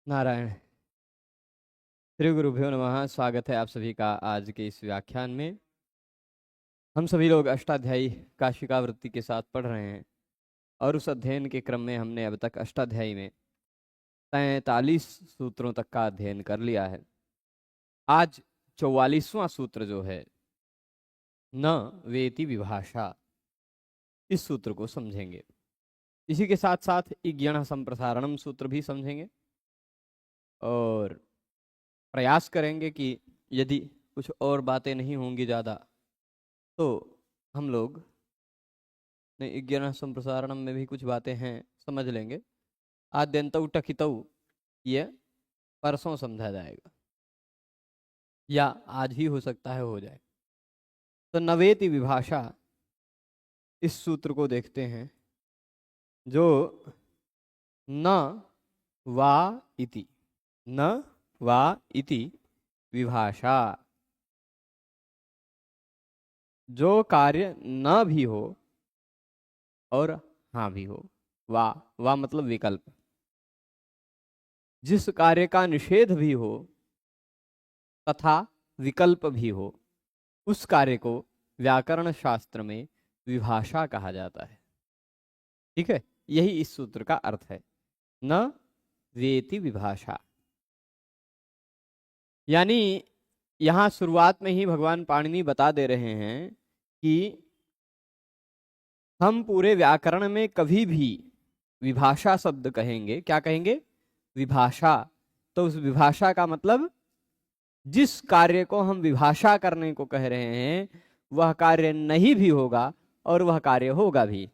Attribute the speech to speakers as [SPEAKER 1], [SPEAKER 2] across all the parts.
[SPEAKER 1] नारायण। श्री गुरुभ्यो नमः। स्वागत है आप सभी का आज के इस व्याख्यान में। हम सभी लोग अष्टाध्यायी काशिका वृत्ति के साथ पढ़ रहे हैं और उस अध्ययन के क्रम में हमने अब तक अष्टाध्यायी में 43 सूत्रों तक का अध्ययन कर लिया है। आज 44वां सूत्र जो है न वेति विभाषा, इस सूत्र को समझेंगे। इसी के साथ साथ इज्ञण संप्रसारणम सूत्र भी समझेंगे और प्रयास करेंगे कि यदि कुछ और बातें नहीं होंगी ज़्यादा तो हम लोग इज्ञान संप्रसारणम में भी कुछ बातें हैं समझ लेंगे। आद्यंतौ टकितौ ये परसों समझा जाएगा या आज ही हो सकता है हो जाए। तो नवेति विभाषा, इस सूत्र को देखते हैं जो न वा इति, न वा इति विभाषा, जो कार्य न भी हो और हाँ भी हो। वा मतलब विकल्प। जिस कार्य का निषेध भी हो तथा विकल्प भी हो, उस कार्य को व्याकरण शास्त्र में विभाषा कहा जाता है। ठीक है, यही इस सूत्र का अर्थ है, न वेति विभाषा। यानी यहां शुरुआत में ही भगवान पाणिनि बता दे रहे हैं कि हम पूरे व्याकरण में कभी भी विभाषा शब्द कहेंगे, क्या कहेंगे? विभाषा। तो उस विभाषा का मतलब जिस कार्य को हम विभाषा करने को कह रहे हैं वह कार्य नहीं भी होगा और वह कार्य होगा भी,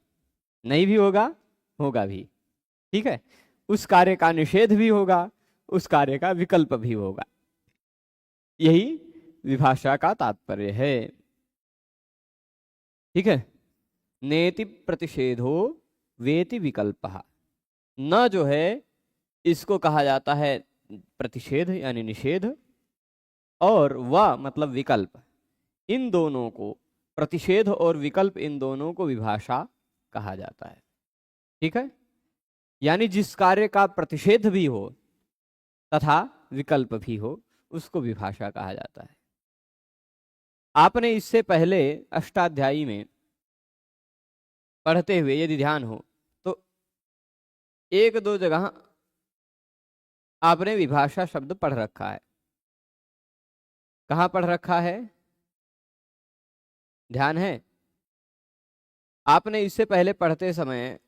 [SPEAKER 1] नहीं भी होगा, होगा भी। ठीक है, उस कार्य का निषेध भी होगा, उस कार्य का विकल्प भी होगा। यही विभाषा का तात्पर्य है। ठीक है, नेति प्रतिषेधो वेति विकल्पः। न जो है इसको कहा जाता है प्रतिषेध यानी निषेध, और व मतलब विकल्प। इन दोनों को, प्रतिषेध और विकल्प, इन दोनों को विभाषा कहा जाता है। ठीक है, यानी जिस कार्य का प्रतिषेध भी हो तथा विकल्प भी हो उसको विभाषा कहा जाता है। आपने इससे पहले अष्टाध्यायी में पढ़ते हुए यदि ध्यान हो तो एक दो जगह आपने विभाषा शब्द पढ़ रखा है। कहां पढ़ रखा है? ध्यान है? आपने इससे पहले पढ़ते समय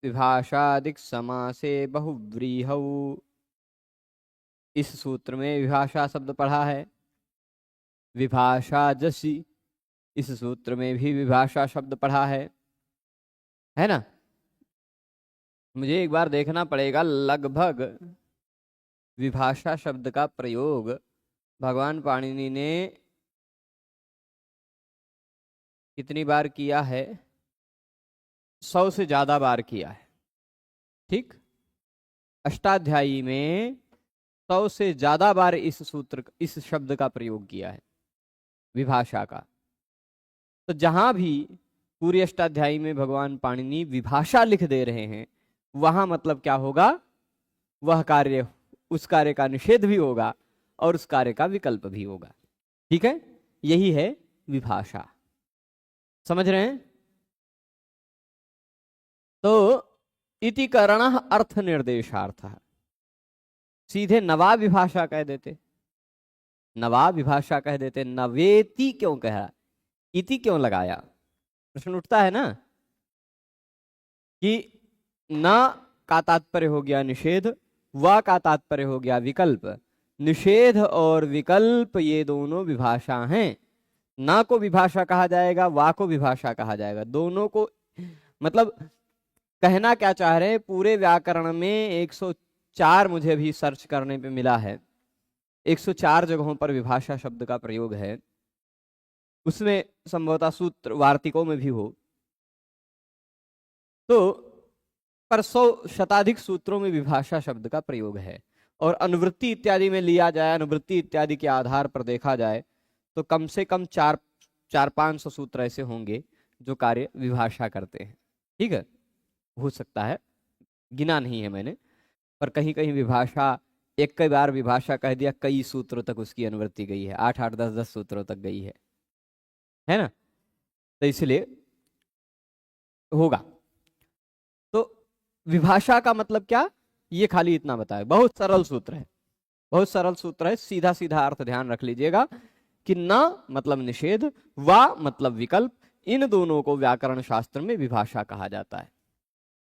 [SPEAKER 1] विभाषादिक समासे बहुव्रीहौ, इस सूत्र में विभाषा शब्द पढ़ा है। विभाषा जसी, इस सूत्र में भी विभाषा शब्द पढ़ा है ना? मुझे एक बार देखना पड़ेगा लगभग विभाषा शब्द का प्रयोग भगवान पाणिनि ने कितनी बार किया है। 100 से ज्यादा बार किया है। ठीक, अष्टाध्यायी में 100 से ज्यादा बार इस सूत्र, इस शब्द का प्रयोग किया है विभाषा का। तो जहां भी पूरी अष्टाध्यायी में भगवान पाणिनि विभाषा लिख दे रहे हैं वहां मतलब क्या होगा? वह कार्य, उस कार्य का निषेध भी होगा और उस कार्य का विकल्प भी होगा। ठीक है, यही है विभाषा। समझ रहे हैं? तो इति करणः अर्थ निर्देशार्थः, सीधे नवा विभाषा कह देते, नवा विभाषा कह देते। नवेति क्यों कहा, इति क्यों लगाया? प्रश्न उठता है ना कि न का तात्पर्य हो गया निषेध, व का तात्पर्य हो गया विकल्प। निषेध और विकल्प ये दोनों विभाषा हैं। न को विभाषा कहा जाएगा, वा को विभाषा कहा जाएगा। दोनों को मतलब कहना क्या चाह रहे हैं? पूरे व्याकरण में 104, मुझे भी सर्च करने पे मिला है, 104 जगहों पर विभाषा शब्द का प्रयोग है। उसमें संभवतः सूत्र वार्तिकों में भी हो तो पर 100 शताधिक सूत्रों में विभाषा शब्द का प्रयोग है। और अनुवृत्ति इत्यादि में लिया जाए, अनुवृत्ति इत्यादि के आधार पर देखा जाए तो कम से कम 400-500 सूत्र ऐसे होंगे जो कार्य विभाषा करते हैं। ठीक है, हो सकता है, गिना नहीं है मैंने, पर कहीं कहीं विभाषा एक कई बार विभाषा कह दिया, कई सूत्रों तक उसकी अनुवृत्ति गई है, 8 8 10 10 सूत्रों तक गई है ना। तो इसलिए होगा। तो विभाषा का मतलब क्या, ये खाली इतना बताए, बहुत सरल सूत्र है, बहुत सरल सूत्र है, सीधा सीधा अर्थ ध्यान रख लीजिएगा कि न मतलब निषेध, वा मतलब विकल्प, इन दोनों को व्याकरण शास्त्र में विभाषा कहा जाता है।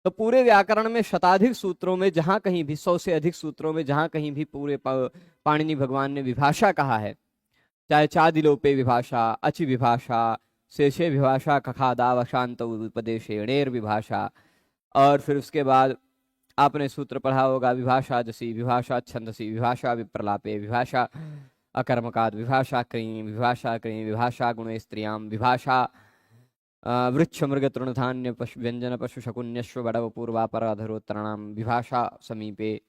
[SPEAKER 1] तो पूरे व्याकरण में शताधिक सूत्रों में जहां कहीं भी, 100 से अधिक सूत्रों में जहां कहीं भी पूरे पाणिनि भगवान ने विभाषा कहा है, चाहे चादिलोपे विभाषा, अचि विभाषा, शेषे विभाषा, कखादावशांत उपदेशेणेर विभाषा, और फिर उसके बाद आपने सूत्र पढ़ा होगा, विभाषा जसी, विभाषा छंदसी, विभाषा विप्रलापे, विभाषा अकर्मकाद, विभाषा क्रीं, विभाषा क्रीं, विभाषा गुणे स्त्रियाम, विभाषा वृक्ष मृग तृणधान्य पशु व्यंजन पशु शकुन्यश्व बड़व पूर्वापर अधरोत्तराणाम, विभाषा समीपे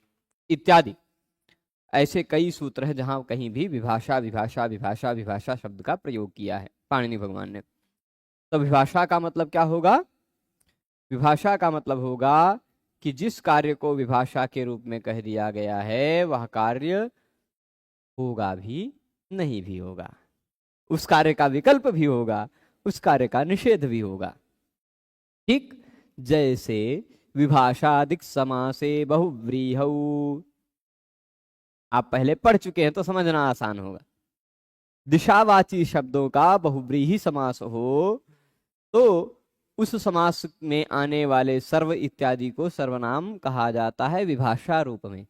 [SPEAKER 1] इत्यादि। ऐसे कई सूत्र हैं जहां कहीं भी विभाषा विभाषा विभाषा विभाषा शब्द का प्रयोग किया है पाणिनि भगवान ने। तो विभाषा का मतलब क्या होगा, विभाषा का मतलब होगा कि जिस कार्य को विभाषा के रूप में कह दिया गया है वह कार्य होगा भी नहीं भी होगा, उस कार्य का विकल्प भी होगा, उस कार्य का निषेध भी होगा। ठीक जैसे विभाषादिक समासे बहुव्रीहौ, आप पहले पढ़ चुके हैं तो समझना आसान होगा। दिशावाची शब्दों का बहुव्रीहि समास हो तो उस समास में आने वाले सर्व इत्यादि को सर्वनाम कहा जाता है विभाषा रूप में।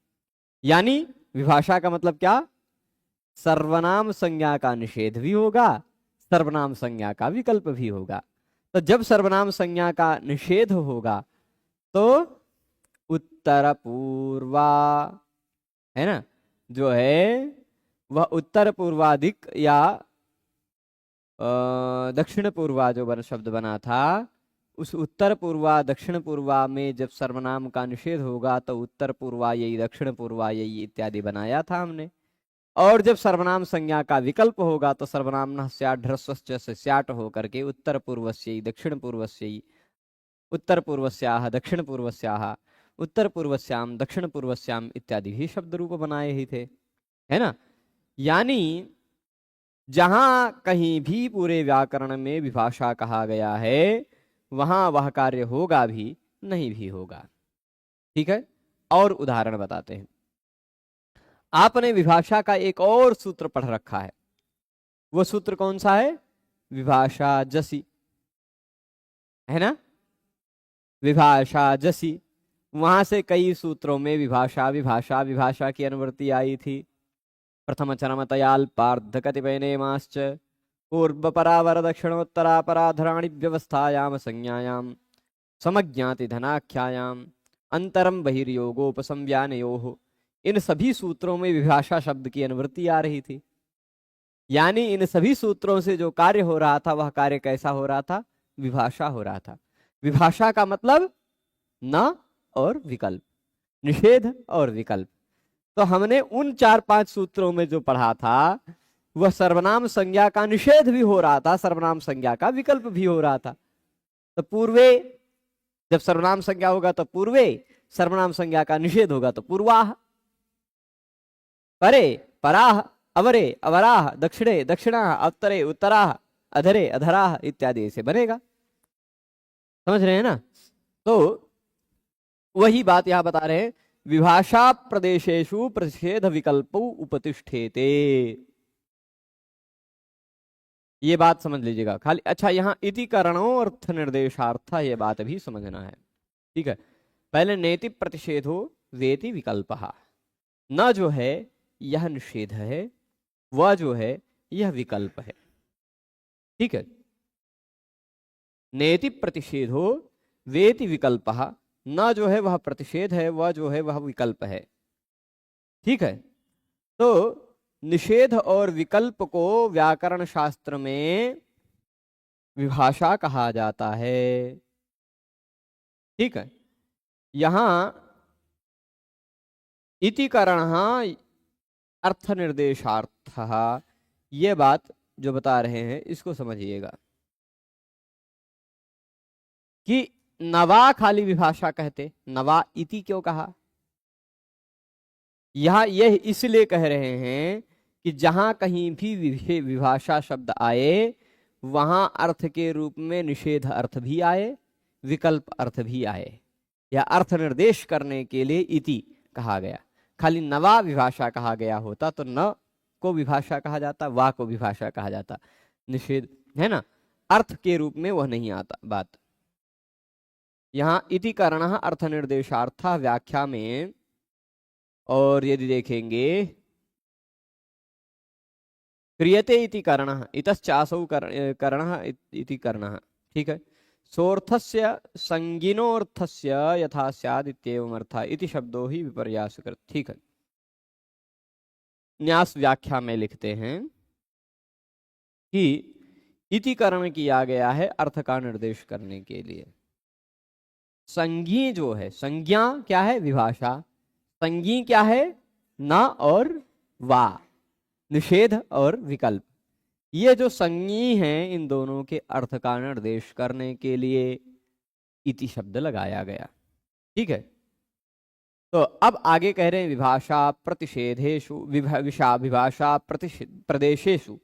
[SPEAKER 1] यानी विभाषा का मतलब क्या, सर्वनाम संज्ञा का निषेध भी होगा, सर्वनाम संज्ञा का विकल्प भी होगा। तो जब सर्वनाम संज्ञा का निषेध होगा तो उत्तर पूर्वा है ना, जो है वह उत्तर पूर्वाधिक या दक्षिण पूर्वा जो शब्द बना था, उस उत्तर पूर्वा दक्षिण पूर्वा में जब सर्वनाम का निषेध होगा तो उत्तर पूर्वा यही दक्षिण पूर्वा यही इत्यादि बनाया था हमने। और जब सर्वनाम संज्ञा का विकल्प होगा तो सर्वनाम न स्याट ढ्रस्वश्च से स्याट होकर के उत्तर पूर्वस्यै दक्षिण पूर्वस्यै, उत्तर पूर्वस्याह दक्षिण पूर्वस्याह, उत्तर पूर्वस्याम दक्षिण पूर्वस्याम इत्यादि ही शब्द रूप बनाए ही थे, है ना। यानी जहां कहीं भी पूरे व्याकरण में विभाषा कहा गया है वहां वह कार्य होगा भी नहीं भी होगा। ठीक है, और उदाहरण बताते हैं। आपने विभाषा का एक और सूत्र पढ़ रखा है, वो सूत्र कौन सा है, विभाषा जसी, है ना, विभाषा जसी। वहां से कई सूत्रों में विभाषा विभाषा विभाषा की अनुवृत्ति आई थी। प्रथम चरमतयाल पार्थ कतिपयनेमाश्च पूर्व परावर दक्षिणोत्तरापराधराणि व्यवस्थायाम संज्ञायाम समज्ञाति धनाख्यायाम अंतरम बहिर्योगोपसंव्यानयोः, इन सभी सूत्रों में विभाषा शब्द की अनुवृत्ति आ रही थी। यानी इन सभी सूत्रों से जो कार्य हो रहा था वह कार्य कैसा हो रहा था, विभाषा हो रहा था। विभाषा का मतलब न और विकल्प, निषेध और विकल्प। तो हमने उन 4-5 सूत्रों में जो पढ़ा था वह सर्वनाम संज्ञा का निषेध भी हो रहा था, सर्वनाम संज्ञा का विकल्प भी हो रहा था। तो पूर्वे जब सर्वनाम संज्ञा होगा तो पूर्वे, सर्वनाम संज्ञा का निषेध होगा तो पूर्वाह, परे पराह, अवरे अवराह, दक्षिणे दक्षिणाह, उत्तरे उत्तराह, अधरे अधराह इत्यादि से बनेगा। समझ रहे हैं ना। तो वही बात यहां बता रहे हैं, विभाषा प्रदेशेषु प्रतिषेध विकल्पो उपतिष्ठेते, ये बात समझ लीजिएगा खाली। अच्छा, यहाँ इति करणो अर्थ निर्देशार्थ, ये बात भी समझना है। ठीक है, पहले नेति प्रतिषेधो वेति विकल्पः, न जो है यह निषेध है, वह जो है यह विकल्प है। ठीक है, नेति प्रतिषेधो वेति विकल्पः, न जो है वह प्रतिषेध है, वह जो है वह विकल्प है। ठीक है, तो निषेध और विकल्प को व्याकरण शास्त्र में विभाषा कहा जाता है। ठीक है, यहां इति करणः अर्थ निर्देशार्थ, ये बात जो बता रहे हैं इसको समझिएगा कि नवा खाली विभाषा कहते, नवा इति क्यों कहा, यहाँ यह इसलिए कह रहे हैं कि जहां कहीं भी विभाषा शब्द आए वहां अर्थ के रूप में निषेध अर्थ भी आए, विकल्प अर्थ भी आए, या अर्थ निर्देश करने के लिए इति कहा गया। खाली नवा विभाषा कहा गया होता तो न को विभाषा कहा जाता, वा को विभाषा कहा जाता, निषेध है ना, अर्थ के रूप में वह नहीं आता बात। यहां इति कारणः अर्थ निर्देशार्थ व्याख्या में, और यदि देखेंगे क्रियते इति कारणः, इतश्चासौ कारणः इति कारणः, ठीक है। सोर्थस्य संगिनोर्थस्य यथा स्याद् इत्येवम् अर्थः इति शब्दो ही विपर्यासकृत, ठीक है। न्यास व्याख्या में लिखते हैं कि इति कारण किया गया है अर्थ का निर्देश करने के लिए। संज्ञी जो है, संज्ञा क्या है, विभाषा, संज्ञी क्या है, न और वा, निषेध और विकल्प। ये जो संज्ञी हैं इन दोनों के अर्थ का निर्देश करने के लिए इति शब्द लगाया गया, ठीक है। तो अब आगे कह रहे हैं विभाषा प्रतिषेधेषु विभाषा प्रदेशेषु।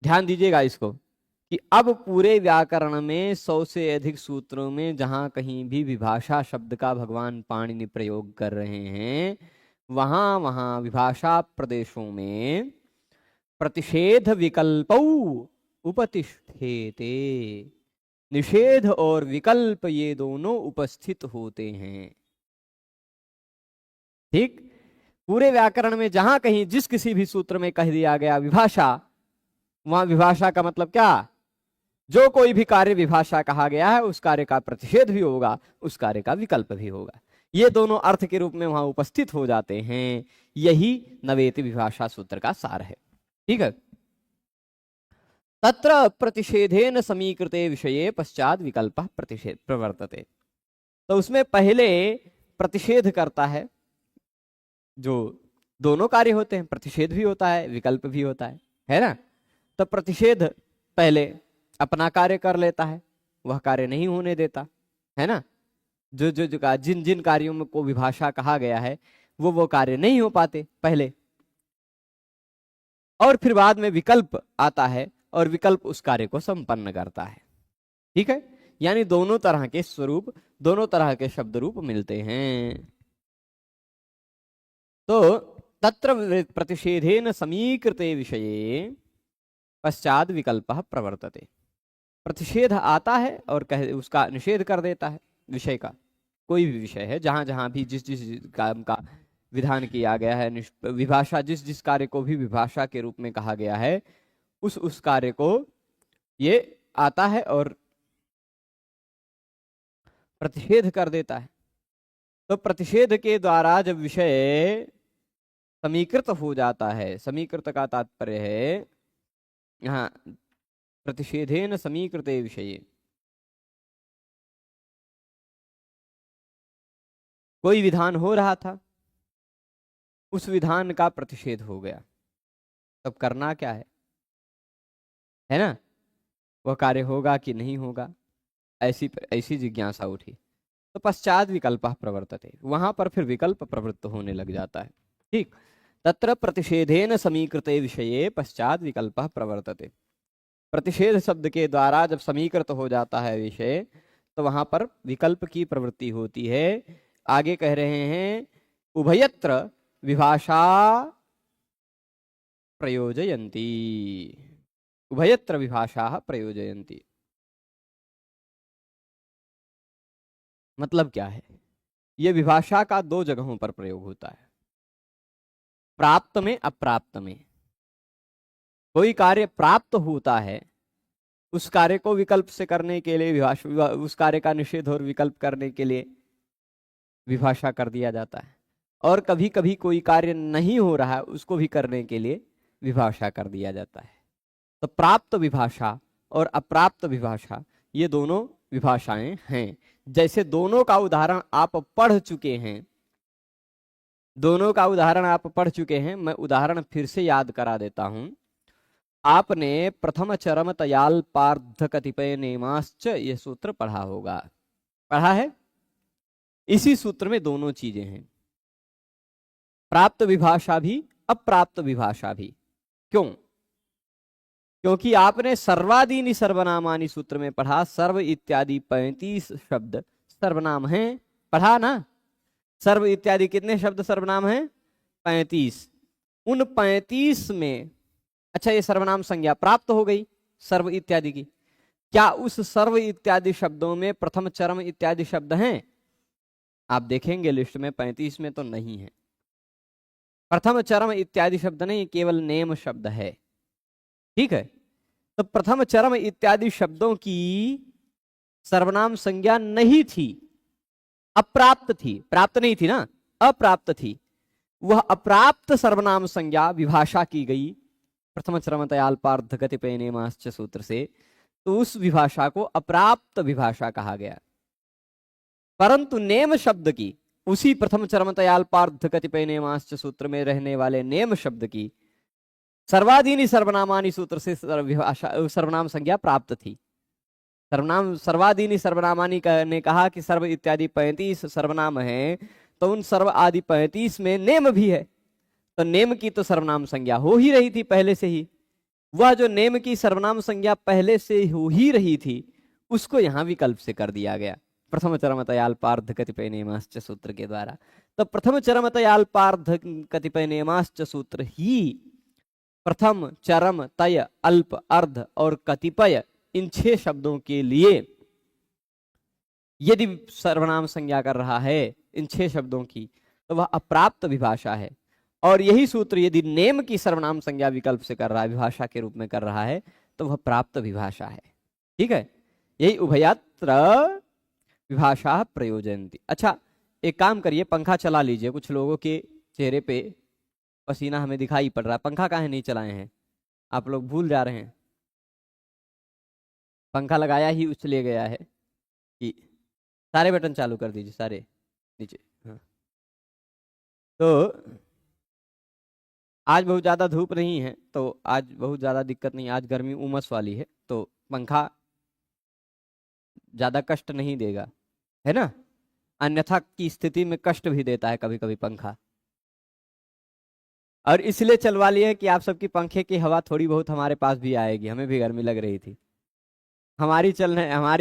[SPEAKER 1] ध्यान दीजिएगा इसको कि अब पूरे व्याकरण में 100 से अधिक सूत्रों में जहां कहीं भी विभाषा शब्द का भगवान पाणिनि प्रयोग कर रहे हैं वहां वहां विभाषा प्रदेशों में प्रतिषेध विकल्पौ उपतिष्ठेते, निषेध और विकल्प ये दोनों उपस्थित होते हैं, ठीक। पूरे व्याकरण में जहां कहीं जिस किसी भी सूत्र में कह दिया गया विभाषा, वहां विभाषा का मतलब क्या, जो कोई भी कार्य विभाषा कहा गया है उस कार्य का प्रतिषेध भी होगा, उस कार्य का विकल्प भी होगा, ये दोनों अर्थ के रूप में वहां उपस्थित हो जाते हैं। यही नवेति विभाषा सूत्र का सार है, ठीक है। तत्र प्रतिषेधेन समीकृते विषये पश्चात विकल्प प्रतिषेध प्रवर्तते। तो उसमें पहले प्रतिषेध करता है, जो दोनों कार्य होते हैं, प्रतिषेध भी होता है विकल्प भी होता है ना। तो प्रतिषेध पहले अपना कार्य कर लेता है, वह कार्य नहीं होने देता है ना। जो जो जो जिन जिन कार्यों में को विभाषा कहा गया है वो कार्य नहीं हो पाते पहले, और फिर बाद में विकल्प आता है और विकल्प उस कार्य को संपन्न करता है, ठीक है। यानी दोनों तरह के स्वरूप, दोनों तरह के शब्द रूप मिलते हैं। तो तत्र प्रतिषेधेन समीकृते विषये पश्चात विकल्प प्रवर्तते। प्रतिषेध आता है और उसका निषेध कर देता है, विषय का, कोई भी विषय है जहां जहां भी जिस जिस काम का विधान किया गया है, विभाषा जिस जिस कार्य को भी विभाषा के रूप में कहा गया है उस कार्य को ये आता है और प्रतिषेध कर देता है। तो प्रतिषेध के द्वारा जब विषय समीकृत हो जाता है, समीकृत का तात्पर्य है यहाँ प्रतिषेधेन समीकृते विषये, कोई विधान हो रहा था, उस विधान का प्रतिषेध हो गया, तब करना क्या है ना, वह कार्य होगा कि नहीं होगा, ऐसी जिज्ञासा उठी। तो पश्चात विकल्प प्रवर्तते, वहां पर फिर विकल्प प्रवृत्त होने लग जाता है, ठीक। तत्र प्रतिषेधेन समीकृते विषये पश्चात विकल्प प्रवर्तते। प्रतिषेध शब्द के द्वारा जब समीकृत हो जाता है विषय तो वहां पर विकल्प की प्रवृत्ति होती है। आगे कह रहे हैं उभयत्र विभाषा प्रयोजयन्ति, उभयत्र विभाषा प्रयोजयन्ति। मतलब क्या है, यह विभाषा का दो जगहों पर प्रयोग होता है, प्राप्त में अप्राप्त में। कोई कार्य प्राप्त होता है, उस कार्य को विकल्प से करने के लिए उस कार्य का निषेध और विकल्प करने के लिए विभाषा कर दिया जाता है, और कभी कभी कोई कार्य नहीं हो रहा है उसको भी करने के लिए विभाषा कर दिया जाता है। तो प्राप्त विभाषा और अप्राप्त विभाषा ये दोनों विभाषाएं हैं। जैसे दोनों का उदाहरण आप पढ़ चुके हैं, दोनों का उदाहरण आप पढ़ चुके हैं, मैं उदाहरण फिर से याद करा देता हूं। आपने प्रथम चरम तयाल पार्थ कतिपय नेमाश्च ये सूत्र पढ़ा होगा, पढ़ा है। इसी सूत्र में दोनों चीजें हैं, प्राप्त विभाषा भी, अप्राप्त विभाषा भी। क्यों? क्योंकि आपने सर्वादीनि सर्वनामानि सूत्र में पढ़ा, सर्व इत्यादि 35 शब्द सर्वनाम हैं, पढ़ा ना? सर्व इत्यादि कितने शब्द सर्वनाम हैं? 35। उन 35 में अच्छा ये सर्वनाम संज्ञा प्राप्त हो गई सर्व इत्यादि की। क्या उस सर्व इत्यादि शब्दों में प्रथम चरम इत्यादि शब्द हैं? आप देखेंगे लिस्ट में 35 में तो नहीं है। प्रथम चरम इत्यादि शब्द नहीं, केवल नेम शब्द है। ठीक है, तो प्रथम चरम इत्यादि शब्दों की सर्वनाम संज्ञा नहीं थी, अप्राप्त थी। प्राप्त नहीं थी ना, अप्राप्त थी। वह अप्राप्त सर्वनाम संज्ञा विभाषा की गई प्रथम चरमतया अल्पार्थ कतिपय नेमाश्च सूत्र से, तो उस विभाषा को अप्राप्त विभाषा कहा गया। परंतु नेम शब्द की, उसी प्रथम चरमतया अल्पार्थ कतिपय नेमाश्च सूत्र में रहने वाले नेम शब्द की सर्वादीनि सर्वनामानि सूत्र से सर्वनाम संज्ञा प्राप्त थी। सर्वनाम सर्वादीनि सर्वनामानि ने कहा कि सर्व इत्यादि 35 सर्वनाम हैं, तो उन सर्व आदि 35 में नेम भी है, तो नेम की तो सर्वनाम संज्ञा हो ही रही थी पहले से ही। वह जो नेम की सर्वनाम संज्ञा पहले से हो ही रही थी, उसको यहां विकल्प से कर दिया गया प्रथम चरमतया अल्पार्थ कतिपय नेमाश्च सूत्र के द्वारा। तो प्रथम चरमतया अल्पार्थ कतिपय नेमाश्च सूत्र ही प्रथम, चरम, तय, अल्प, अर्ध और कतिपय, इन 6 शब्दों के लिए यदि सर्वनाम संज्ञा कर रहा है इन 6 शब्दों की, तो वह अप्राप्त विभाषा है। और यही सूत्र यदि नेम की सर्वनाम संज्ञा विकल्प से कर रहा है, विभाषा के रूप में कर रहा है, तो वह प्राप्त विभाषा है। ठीक है, यही उभयत्र विभाषा प्रयोजयन्ति। अच्छा, एक काम करिए, पंखा चला लीजिए। कुछ लोगों के चेहरे पे पसीना हमें दिखाई पड़ रहा है। पंखा काहे नहीं चलाए हैं? आप लोग भूल जा रहे हैं। पंखा लगाया ही इसलिए गया है कि सारे बटन चालू कर दीजिए, सारे नीचे। हाँ, तो आज बहुत ज़्यादा धूप नहीं है, तो आज बहुत ज़्यादा दिक्कत नहीं। आज गर्मी उमस वाली है, तो पंखा ज़्यादा कष्ट नहीं देगा, है ना? अन्यथा की स्थिति में कष्ट भी देता है कभी कभी पंखा। और इसलिए चलवा लिए है कि आप सबकी पंखे की हवा थोड़ी बहुत हमारे पास भी आएगी। हमें भी गर्मी लग रही थी। हमारी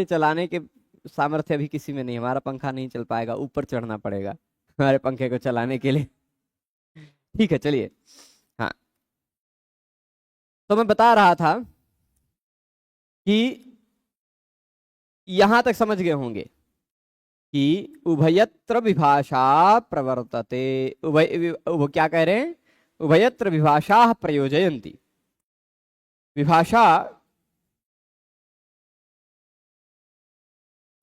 [SPEAKER 1] चलाने के सामर्थ्य अभी किसी में नहीं। हमारा पंखा नहीं चल पाएगा, ऊपर चढ़ना पड़ेगा हमारे पंखे को चलाने के लिए। ठीक है, चलिए। हाँ, तो मैं बता रहा था कि यहां तक समझ गए होंगे कि उभयत्र विभाषा प्रवर्तते। क्या कह रहे हैं? उभयत्र विभाषा प्रयोजयन्ति। विभाषा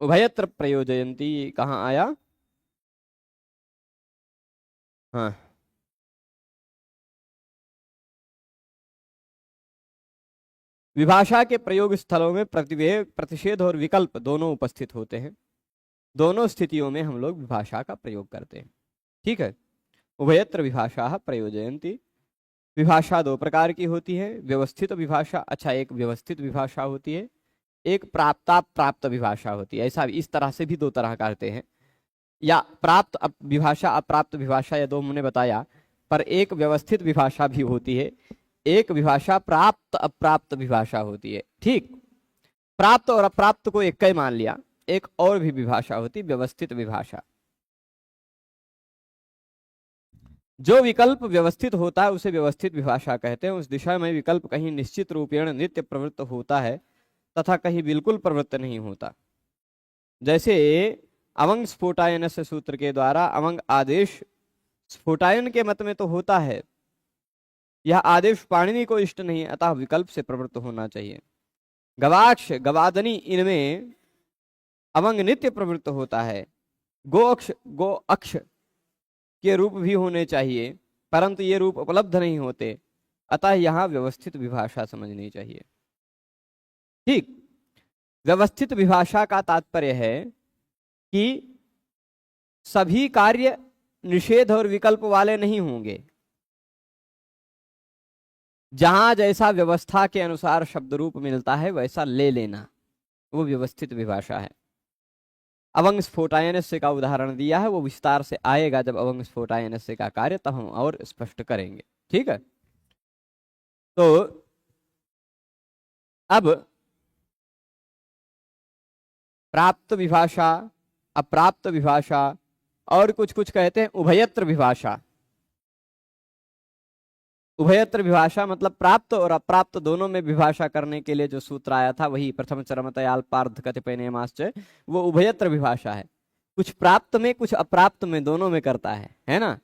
[SPEAKER 1] उभयत्र प्रयोजयन्ति कहाँ आया? हाँ, विभाषा के प्रयोग स्थलों में प्रतिषेध और विकल्प दोनों उपस्थित होते हैं। दोनों स्थितियों में हम लोग विभाषा का प्रयोग करते हैं। ठीक है, उभयत्र विभाषा प्रयोजयन्ति। विभाषा 2 प्रकार की होती है। व्यवस्थित विभाषा, अच्छा, एक व्यवस्थित विभाषा होती है, एक प्राप्त विभाषा होती है। ऐसा इस तरह से भी 2 तरह करते हैं, या प्राप्त विभाषा, अप्राप्त विभाषा, या 2 हमने बताया। पर एक व्यवस्थित विभाषा भी होती है, एक विभाषा प्राप्त अप्राप्त विभाषा होती है। ठीक, प्राप्त और अप्राप्त को एक ही मान लिया। एक और भी विभाषा होती, व्यवस्थित विभाषा। जो विकल्प व्यवस्थित होता है उसे व्यवस्थित विभाषा कहते हैं। उस दिशा में विकल्प कहीं निश्चित रूपेण नित्य प्रवृत्त होता है तथा कहीं बिल्कुल प्रवृत्त नहीं होता। जैसे अवंग स्फोटायन से सूत्र के द्वारा अवंग आदेश स्फोटायन के मत में तो होता है, यह आदेश पाणिनि को इष्ट नहीं, अतः विकल्प से प्रवृत्त होना चाहिए। गवाक्ष, गवादनी, इनमें अवंग नित्य प्रवृत्त होता है। गोअक्ष, गो अक्ष के रूप भी होने चाहिए, परंतु ये रूप उपलब्ध नहीं होते, अतः यहां व्यवस्थित विभाषा समझनी चाहिए। ठीक, व्यवस्थित विभाषा का तात्पर्य है कि सभी कार्य निषेध और विकल्प वाले नहीं होंगे। जहां जैसा व्यवस्था के अनुसार शब्द रूप मिलता है वैसा ले लेना, वो व्यवस्थित विभाषा है। अवंग स्फोटायनस्य का उदाहरण दिया है, वो विस्तार से आएगा जब अवंग स्फोटायनस्य का कार्य, तब हम और स्पष्ट करेंगे। ठीक है, तो अब प्राप्त विभाषा, अप्राप्त विभाषा, और कुछ कुछ कहते हैं उभयत्र विभाषा। उभयत्र विभाषा मतलब प्राप्त और अप्राप्त दोनों में विभाषा करने के लिए जो सूत्र आया था, वही प्रथम चरमतयाल पार्थ कतिपय नियमाश्चय, वो उभयत्र विभाषा है। कुछ प्राप्त में कुछ अप्राप्त में, दोनों में करता है ना।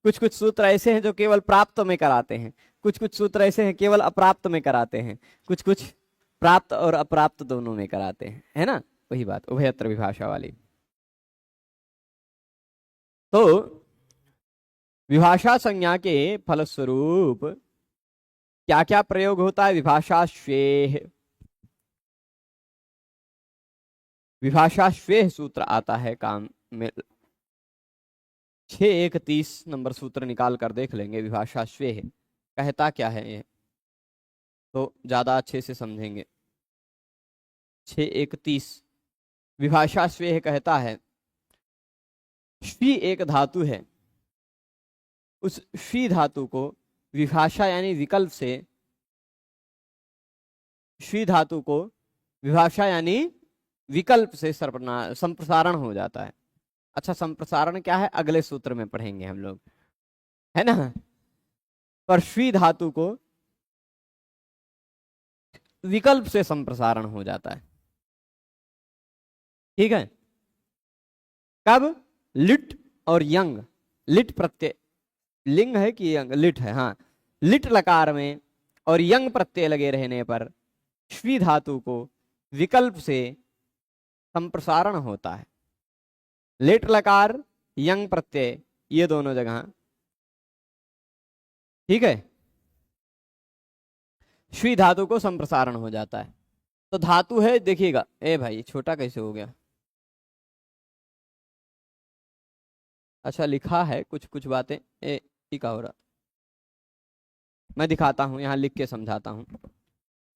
[SPEAKER 1] कुछ कुछ सूत्र ऐसे हैं जो केवल प्राप्त में कराते हैं, कुछ कुछ सूत्र ऐसे हैं केवल अप्राप्त में कराते हैं, कुछ कुछ प्राप्त और अप्राप्त दोनों में कराते हैं, है ना। वही बात उभयत्र विभाषा वाली। तो विभाषा संज्ञा के फलस्वरूप क्या क्या प्रयोग होता है? विभाषाश्वेह, विभाषाश्वेह सूत्र आता है काम में। 6:1:30 नंबर सूत्र निकाल कर देख लेंगे। विभाषाश्वेह कहता क्या है ये, तो ज्यादा अच्छे से समझेंगे। 6:1:30 विभाषाश्वेह कहता है, श्वी एक धातु है, उस श्वी धातु को विभाषा यानी विकल्प से, श्वी धातु को विभाषा यानी विकल्प से संप्रसारण हो जाता है। अच्छा, संप्रसारण क्या है अगले सूत्र में पढ़ेंगे हम लोग, है ना। पर श्वी धातु को विकल्प से संप्रसारण हो जाता है। ठीक है, कब? लिट और यंग, लिट प्रत्यय, लिंग है कि यंग, लिट है, हाँ, लिट लकार में और यंग प्रत्यय लगे रहने पर श्वी धातु को विकल्प से संप्रसारण होता है। लिट लकार, यंग प्रत्यय, ये दोनों जगह, ठीक है, श्वी धातु को संप्रसारण हो जाता है। तो धातु है, देखिएगा, ए भाई छोटा कैसे हो गया? अच्छा लिखा है कुछ कुछ बातें, क्या हो रहा, मैं दिखाता हूं, यहां लिख के समझाता हूं,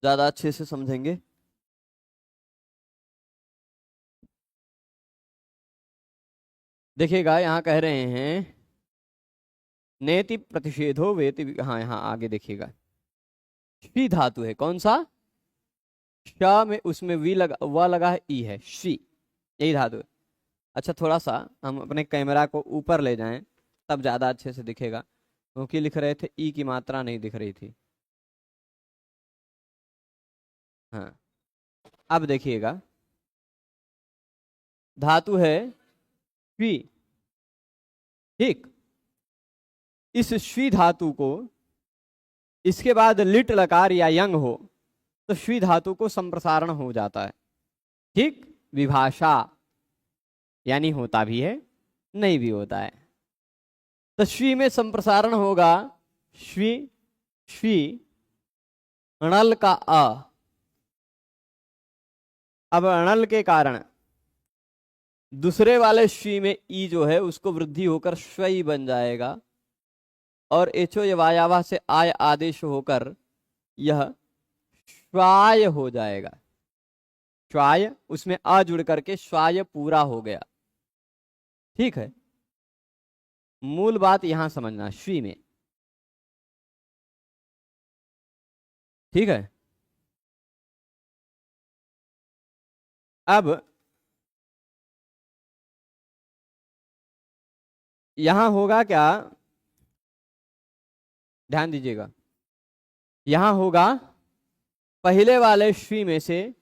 [SPEAKER 1] ज्यादा अच्छे से समझेंगे। देखिएगा, यहां कह रहे हैं नेति प्रतिषेधो वेति, हाँ यहाँ आगे देखिएगा, श्वी धातु है, कौन सा? श में, उसमें वी लगा, व लगा है, ई है, श्वी, यही धातु है। अच्छा थोड़ा सा हम अपने कैमरा को ऊपर ले जाएं, तब ज्यादा अच्छे से दिखेगा, क्योंकि लिख रहे थे ई की मात्रा नहीं दिख रही थी। हाँ, अब देखिएगा, धातु है श्वी, ठीक, इस श्वी धातु को, इसके बाद लिट लकार या यंग हो तो श्वी धातु को संप्रसारण हो जाता है। ठीक, विभाषा यानी होता भी है, नहीं भी होता है। तो श्वी में संप्रसारण होगा, श्वी, श्वी, अणल का अ, अब अणल के कारण दूसरे वाले श्वी में ई जो है उसको वृद्धि होकर श्वई बन जाएगा, और एचो यवायावा से आय आदेश होकर यह श्वाय हो जाएगा। श्वाय, उसमें आ जुड़ करके श्वाय पूरा हो गया। ठीक है, मूल बात यहां समझना, श्वी में, ठीक है। अब यहां होगा क्या, ध्यान दीजिएगा, यहां होगा पहले वाले श्वी में से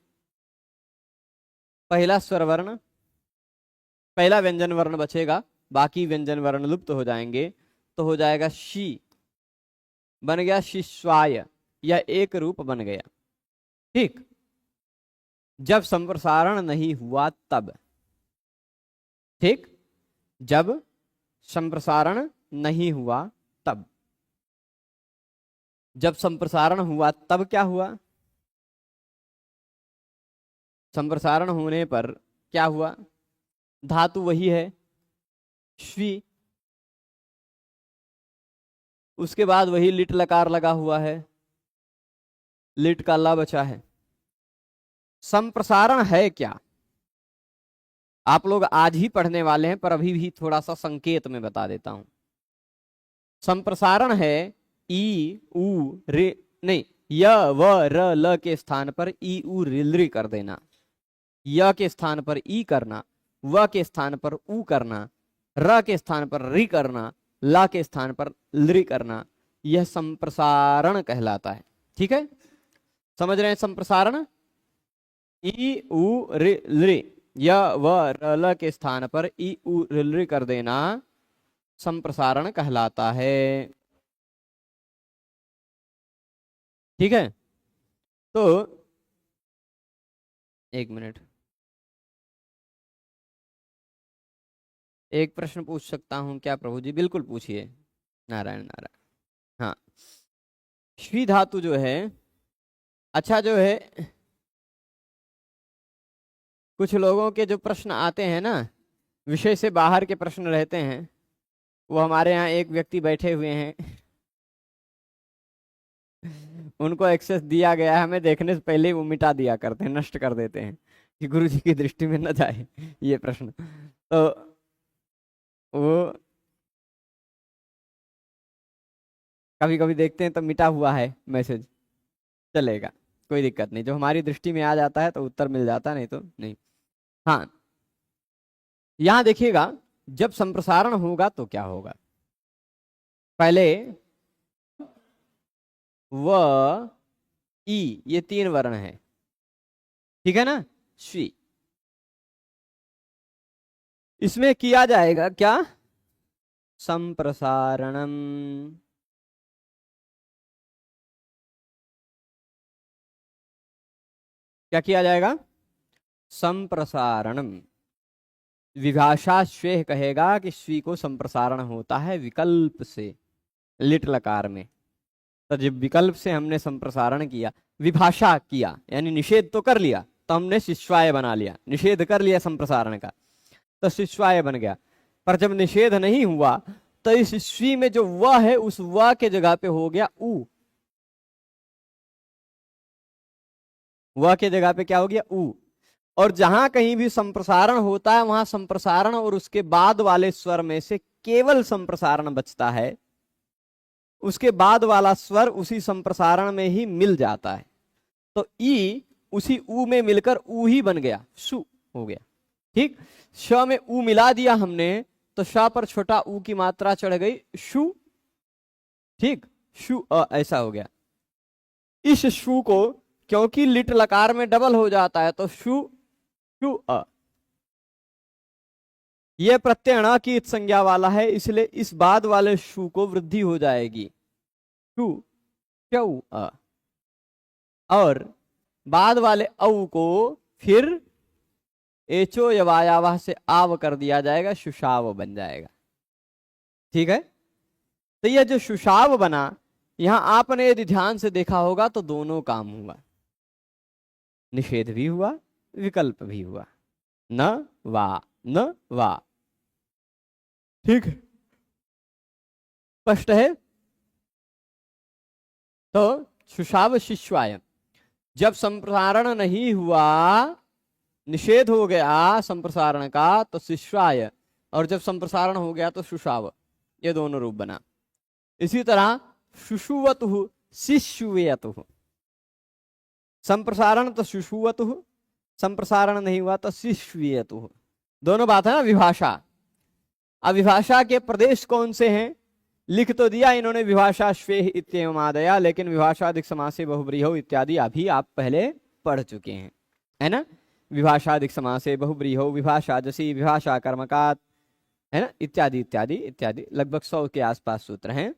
[SPEAKER 1] पहला स्वर वर्ण, पहला व्यंजन वर्ण बचेगा, बाकी व्यंजन वर्ण लुप्त हो जाएंगे, तो हो जाएगा शी, बन गया शिश्वाय, यह एक रूप बन गया। ठीक, जब संप्रसारण नहीं हुआ तब, ठीक, जब संप्रसारण नहीं हुआ तब, जब संप्रसारण हुआ तब क्या हुआ? संप्रसारण होने पर क्या हुआ? धातु वही है श्वी, उसके बाद वही लिट लकार लगा हुआ है, लिट का ला बचा है। संप्रसारण है क्या? आप लोग आज ही पढ़ने वाले हैं, पर अभी भी थोड़ा सा संकेत में बता देता हूं। संप्रसारण है ई उ रे, नहीं, य व र ल के स्थान पर ई उ रिलरी कर देना, य के स्थान पर ई करना, व के स्थान पर उ करना, र के स्थान पर री करना, ला के स्थान पर लरी करना, यह संप्रसारण कहलाता है। ठीक है, समझ रहे हैं संप्रसारण? ई उ रि लरी, य व र ल के स्थान पर ई उ रिलरी कर देना संप्रसारण कहलाता है। ठीक है, तो एक मिनट, एक प्रश्न पूछ सकता हूं क्या प्रभु जी? बिल्कुल पूछिए। नारायण नारायण। हाँ, श्वी धातु जो है, अच्छा जो है, कुछ लोगों के जो प्रश्न आते हैं ना, विषय से बाहर के प्रश्न रहते हैं, वो हमारे यहाँ एक व्यक्ति बैठे हुए हैं उनको एक्सेस दिया गया है, हमें देखने से पहले ही वो मिटा दिया करते हैं, नष्ट कर देते हैं कि गुरु जी की दृष्टि में न जाए ये प्रश्न। तो वो कभी कभी देखते हैं तो मिटा हुआ है मैसेज, चलेगा, कोई दिक्कत नहीं, जो हमारी दृष्टि में आ जाता है तो उत्तर मिल जाता, नहीं तो नहीं। हाँ, यहां देखिएगा, जब संप्रसारण होगा तो क्या होगा? पहले व ई, ये तीन वर्ण है, ठीक है ना, श्वी, इसमें किया जाएगा क्या? संप्रसारणम। क्या किया जाएगा? संप्रसारणम। विभाषा श्वेय कहेगा कि श्वी को संप्रसारण होता है विकल्प से, लिट लकार में। तो जब विकल्प से हमने संप्रसारण किया, विभाषा किया यानी निषेध तो कर लिया, तो हमने शिष्वाय बना लिया, निषेध कर लिया संप्रसारण का, तो शिष्वाय बन गया। पर जब निषेध नहीं हुआ तो इस श्वी में जो व है, उस व के जगह पे हो गया उ, व के जगह पे क्या हो गया? उ। और जहां कहीं भी संप्रसारण होता है वहां संप्रसारण और उसके बाद वाले स्वर में से केवल संप्रसारण बचता है, उसके बाद वाला स्वर उसी संप्रसारण में ही मिल जाता है। तो ई उसी उ में मिलकर उ ही बन गया, सु हो गया। ठीक, श में उ मिला दिया हमने तो श पर छोटा उ की मात्रा चढ़ गई, शु। ठीक, शु अ ऐसा हो गया। इस शु को क्योंकि लिट लकार में डबल हो जाता है तो शु शु अ, यह प्रत्यय ण की संज्ञा वाला है, इसलिए इस बाद वाले शु को वृद्धि हो जाएगी, शु शौ अ, और बाद वाले औ को फिर एचो यवायावाह से आव कर दिया जाएगा, शुशाव बन जाएगा। ठीक है, तो यह जो शुशाव बना, यहां आपने यदि ध्यान से देखा होगा तो दोनों काम हुआ, निषेध भी हुआ, विकल्प भी हुआ, न वा, न वा। ठीक, स्पष्ट है? तो शुशाव शिष्वाय, जब संप्रसारण नहीं हुआ, निषेध हो गया संप्रसारण का, तो शिष्वाय, और जब संप्रसारण हो गया तो शुशाव, ये दोनों रूप बना। इसी तरह शुशुवतु शिशुवेतु, संप्रसारण तो शुशुवतु, संप्रसारण नहीं हुआ तो शिशुवेतु, दोनों बात है ना विभाषा। अब विभाषा के प्रदेश कौन से हैं? लिख तो दिया इन्होंने विभाषा श्वे इत्येवम् आदया, लेकिन विभाषादिक समासे बहुब्रीहौ इत्यादि अभी आप पहले पढ़ चुके हैं, है ना। विभाषादिक समासे बहुब्रीहौ, विभाषा जसी, विभाषा कर्मकात, है ना, इत्यादि इत्यादि इत्यादि, लगभग 100 के आसपास सूत्र हैं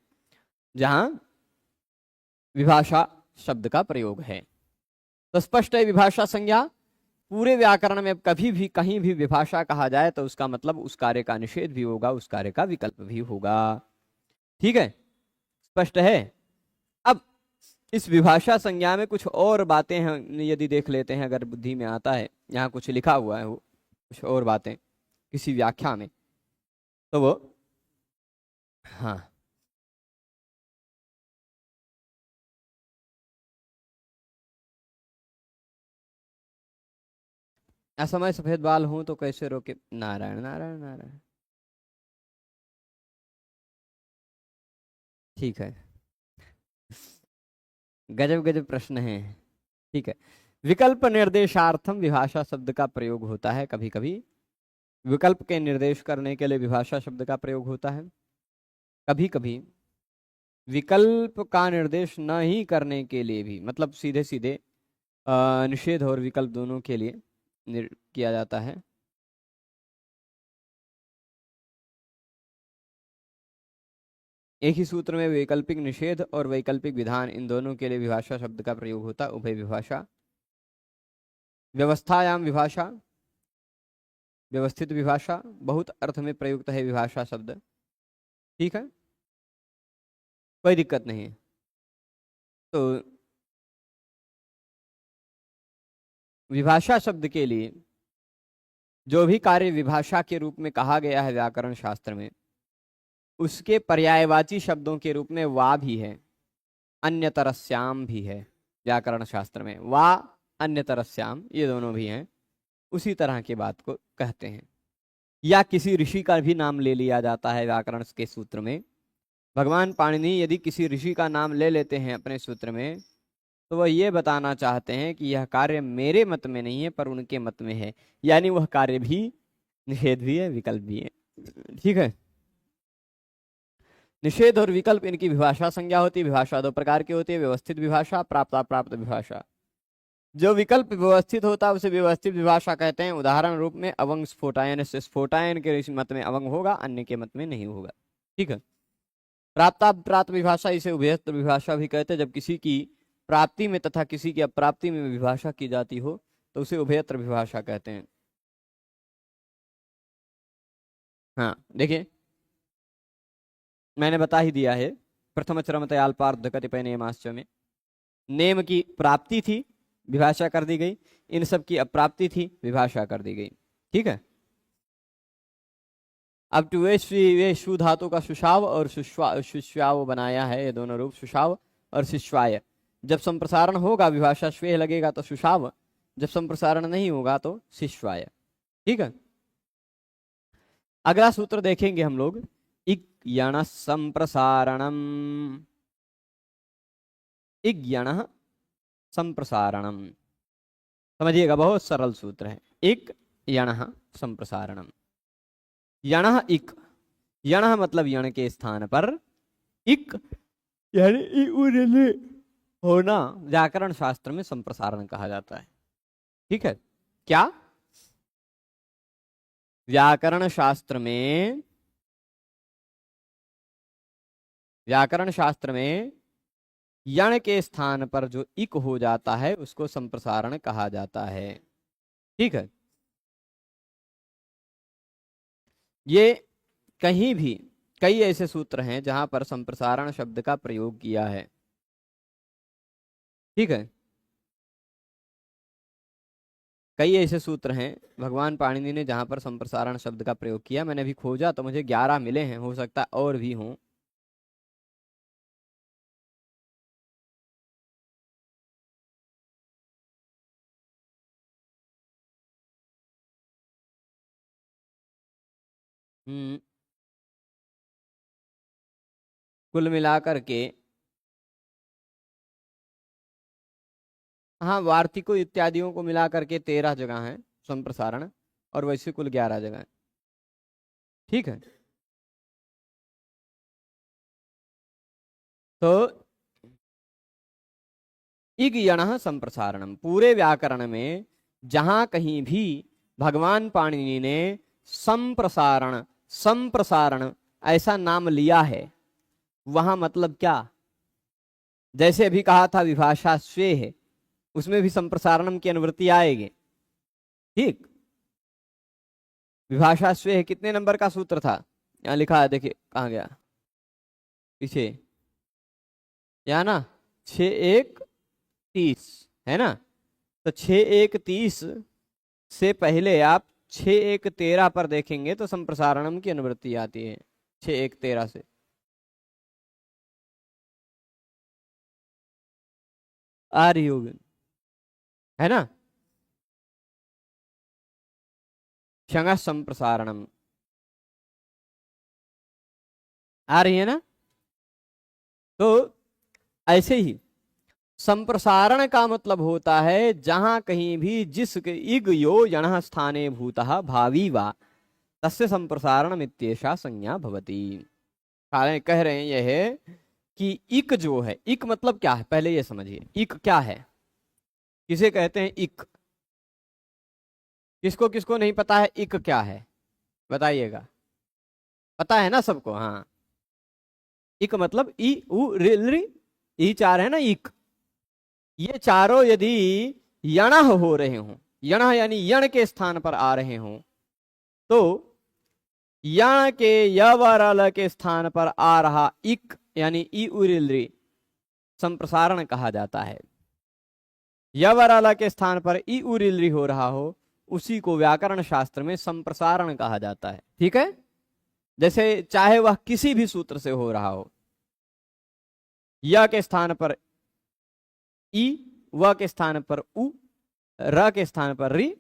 [SPEAKER 1] जहां विभाषा शब्द का प्रयोग है। तो स्पष्ट है विभाषा संज्ञा। पूरे व्याकरण में कभी भी कहीं भी विभाषा कहा जाए तो उसका मतलब उस कार्य का निषेध भी होगा, उस कार्य का विकल्प भी होगा। ठीक है, स्पष्ट है। अब इस विभाषा संज्ञा में कुछ और बातें हैं, यदि देख लेते हैं, अगर बुद्धि में आता है, यहाँ कुछ लिखा हुआ है वो कुछ और बातें किसी व्याख्या में, तो वो, हाँ, असमय सफेद बाल हूं तो कैसे रोके, नारायण नारायण नारायण। ठीक है, गजब गजब प्रश्न है। ठीक है, विकल्प निर्देशार्थम विभाषा शब्द का प्रयोग होता है कभी कभी। विकल्प के निर्देश करने के लिए विभाषा शब्द का प्रयोग होता है कभी कभी। विकल्प का निर्देश न ही करने के लिए भी, मतलब सीधे सीधे निषेध और विकल्प दोनों के लिए किया जाता है। एक ही सूत्र में वैकल्पिक निषेध और वैकल्पिक विधान, इन दोनों के लिए विभाषा शब्द का प्रयोग होता है। उभय विभाषा, व्यवस्थायाम विभाषा, व्यवस्थित विभाषा, बहुत अर्थ में प्रयुक्त है विभाषा शब्द। ठीक है, कोई दिक्कत नहीं है। तो विभाषा शब्द के लिए जो भी कार्य विभाषा के रूप में कहा गया है व्याकरण शास्त्र में, उसके पर्यायवाची शब्दों के रूप में वा भी है, अन्यतरस्याम भी है। व्याकरण शास्त्र में वा अन्यतरस्याम ये दोनों भी हैं, उसी तरह की बात को कहते हैं। या किसी ऋषि का भी नाम ले लिया जाता है व्याकरण के सूत्र में। भगवान पाणिनि यदि किसी ऋषि का नाम ले लेते हैं अपने सूत्र में, तो वह ये बताना चाहते हैं कि यह कार्य मेरे मत में नहीं है पर उनके मत में है, यानी वह कार्य भी निषेध भी है विकल्प भी है। ठीक है, निषेध और विकल्प इनकी विभाषा संज्ञा होती है। विभाषा दो प्रकार की होती है, व्यवस्थित विभाषा, प्राप्त अप्राप्त विभाषा। जो विकल्प व्यवस्थित होता है उसे व्यवस्थित विभाषा कहते हैं। उदाहरण रूप में अवंग स्फोटायन से, स्फोटायन के मत में अवंग होगा, अन्य के मत में नहीं होगा। ठीक है, प्राप्त विभाषा, इसे उभयत्र विभाषा भी कहते हैं। जब किसी की प्राप्ति में तथा किसी की अप्राप्ति में विभाषा की जाती हो तो उसे उभयत्र विभाषा कहते हैं। हाँ देखिए, मैंने बता ही दिया है, प्रथम चरमतयाल पार्थ कतिपय नेमाश्च में नेम की प्राप्ति थी, विभाषा कर दी गई। इन सब की अप्राप्ति थी, विभाषा कर दी गई। ठीक है, अब टू वे शु धातु का सुषाव और सुष्वाव बनाया है, ये दोनों रूप सुषाव और शिष्वाय। जब संप्रसारण होगा विभाषा श्वेय लगेगा तो सुषाव, जब संप्रसारण नहीं होगा तो शिष्वाय। ठीक है, अगला सूत्र देखेंगे हम लोग, इग्यण संप्रसारणम। इग्यण संप्रसारणम, समझिएगा बहुत सरल सूत्र है। इक यण संप्रसारणम, यण इक, यण मतलब यण के स्थान पर, इक यानी होना, व्याकरण शास्त्र में संप्रसारण कहा जाता है। ठीक है, क्या व्याकरण शास्त्र में, व्याकरण शास्त्र में यण के स्थान पर जो इक हो जाता है उसको संप्रसारण कहा जाता है। ठीक है, ये कहीं भी कई ऐसे सूत्र हैं जहां पर संप्रसारण शब्द का प्रयोग किया है। ठीक है, कई ऐसे सूत्र हैं भगवान पाणिनि ने जहां पर संप्रसारण शब्द का प्रयोग किया। मैंने अभी खोजा तो मुझे 11 मिले हैं, हो सकता है और भी हों। हम्म, कुल मिलाकर के, हाँ वार्तिकों इत्यादियों को मिला करके 13 जगह है संप्रसारण, और वैसे कुल 11 जगह है। ठीक है, तो इग यण संप्रसारणम, पूरे व्याकरण में जहां कहीं भी भगवान पाणिनि ने संप्रसारण संप्रसारण ऐसा नाम लिया है, वहां मतलब क्या, जैसे अभी कहा था विभाषा स्वे है, उसमें भी संप्रसारणम की अनुवृत्ति आएगी। ठीक, विभाषा स्वे है कितने नंबर का सूत्र था, यहाँ लिखा है, देखिए कहाँ गया पीछे, या ना 6 1 30 है ना। तो 6 1 30 से पहले आप 6 1 13 पर देखेंगे तो संप्रसारणम की अनुवृत्ति आती है 6 1 13 से। आ रही होगी, है ना। शंगः संप्रसारणम। आ रही है ना? तो ऐसे ही संप्रसारण का मतलब होता है जहां कहीं भी जिस इग यो यणः स्थाने भूतः भावी वा तस्य संप्रसारण इत्येषा संज्ञा भवति। कह रहे हैं यह है कि इक जो है, इक मतलब क्या है पहले ये समझिए। इक क्या है, किसे कहते हैं इक? किसको किसको नहीं पता है इक क्या है, बताइएगा। पता है ना सबको? हाँ, इक मतलब ई उ रि रि, ई चार है ना इक। ये चारों यदि यणः हो रहे हों, यणः यानी यण के स्थान पर आ रहे हों, तो यण के यवरल के स्थान पर आ रहा इक यानी ई उरिलि संप्रसारण कहा जाता है। यवरल के स्थान पर ई उरिलि हो रहा हो, उसी को व्याकरण शास्त्र में संप्रसारण कहा जाता है। ठीक है? जैसे चाहे वह किसी भी सूत्र से हो रहा हो, य के स्थान पर ई, व के स्थान पर उ, र के स्थान पर रि,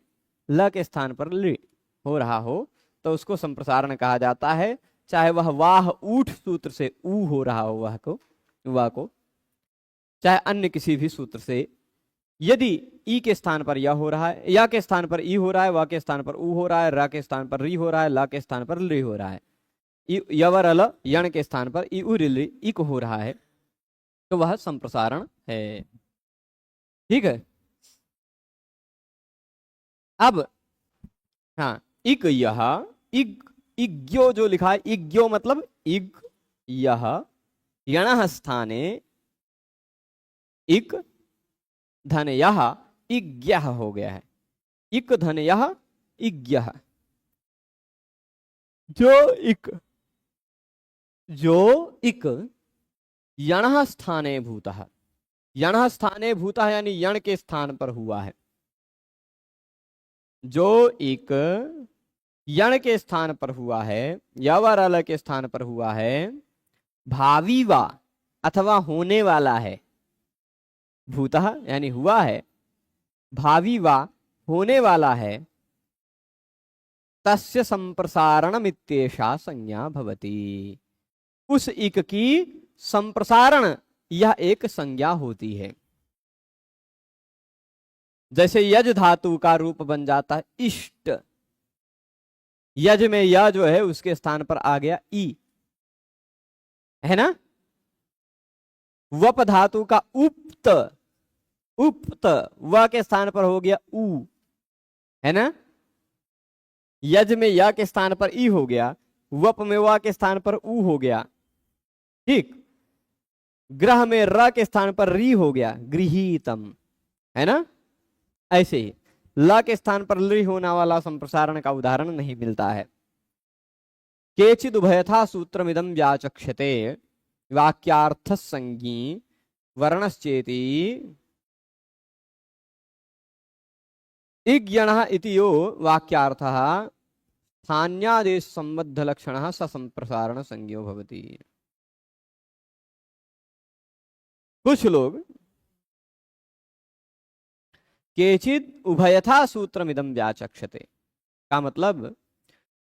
[SPEAKER 1] ल के स्थान पर लि हो रहा हो, तो उसको संप्रसारण कहा जाता है। चाहे वह वाह ऊठ सूत्र से ऊ हो रहा हो, वह को, चाहे अन्य किसी भी सूत्र से। यदि ई के स्थान पर यह हो रहा है, या के स्थान पर ई हो रहा है, व के स्थान पर ऊ हो रहा है, र के स्थान पर री हो रहा है, ल के स्थान पर लि हो रहा है, यवर अल यण के स्थान पर ई उ रि इक हो रहा है, तो वह संप्रसारण है। ठीक है? अब हाँ, इक यह, इग, इग्यो जो लिखा है, इग्यो मतलब इग यह यणः स्थाने इक धन यह इग्यः हो गया है। इक धन यह इग्यः। जो इक यणः स्थाने भूतः, यणः स्थाने भूतः यानी यण के स्थान पर हुआ है। जो इक यण के स्थान पर हुआ है, यवरल के स्थान पर हुआ है, भावी वा अथवा होने वाला है, भूतः यानी हुआ है, भावी वा होने वाला है, तस्य संप्रसारण इत्येषा संज्ञा भवति। उस इक की संप्रसारण यह एक संज्ञा होती है। जैसे यज धातु का रूप बन जाता है इष्ट, यज में यह जो है उसके स्थान पर आ गया ई, है ना? वप धातु का उप्त, उप्त व के स्थान पर हो गया ऊ, है ना? यज में या के स्थान पर ई हो गया, वप में वा के स्थान पर ऊ हो गया। ठीक? ग्रह में र के स्थान पर री हो गया, गृहीतम, है ना? ऐसे ही ल के स्थान पर लि होने वाला संप्रसारण का उदाहरण नहीं मिलता है। केचिद उभयथा सूत्रमिदं व्याचक्षते वाक्यार्थ संज्ञी वर्णश्चेति इग्यणः इति यो वाक्यार्थः स्थान्यादेश संबद्ध लक्षणः स संप्रसारण संज्ञो भवति। कुछ लोग केचिद उभयथा सूत्रमिदं व्याचक्षते का मतलब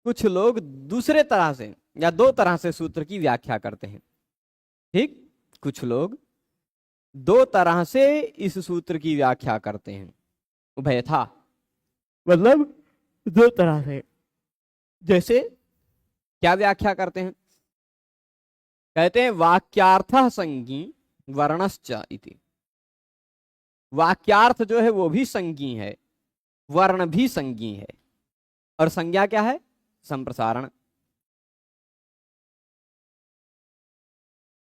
[SPEAKER 1] कुछ लोग दूसरे तरह से या दो तरह से सूत्र की व्याख्या करते हैं। ठीक? कुछ लोग दो तरह से इस सूत्र की व्याख्या करते हैं। उभयथा मतलब दो तरह से। जैसे क्या व्याख्या करते हैं? कहते हैं वाक्यार्थः संज्ञी वर्णश्च इति। वाक्यार्थ जो है वो भी संज्ञी है, वर्ण भी संज्ञी है, और संज्ञा क्या है? संप्रसारण।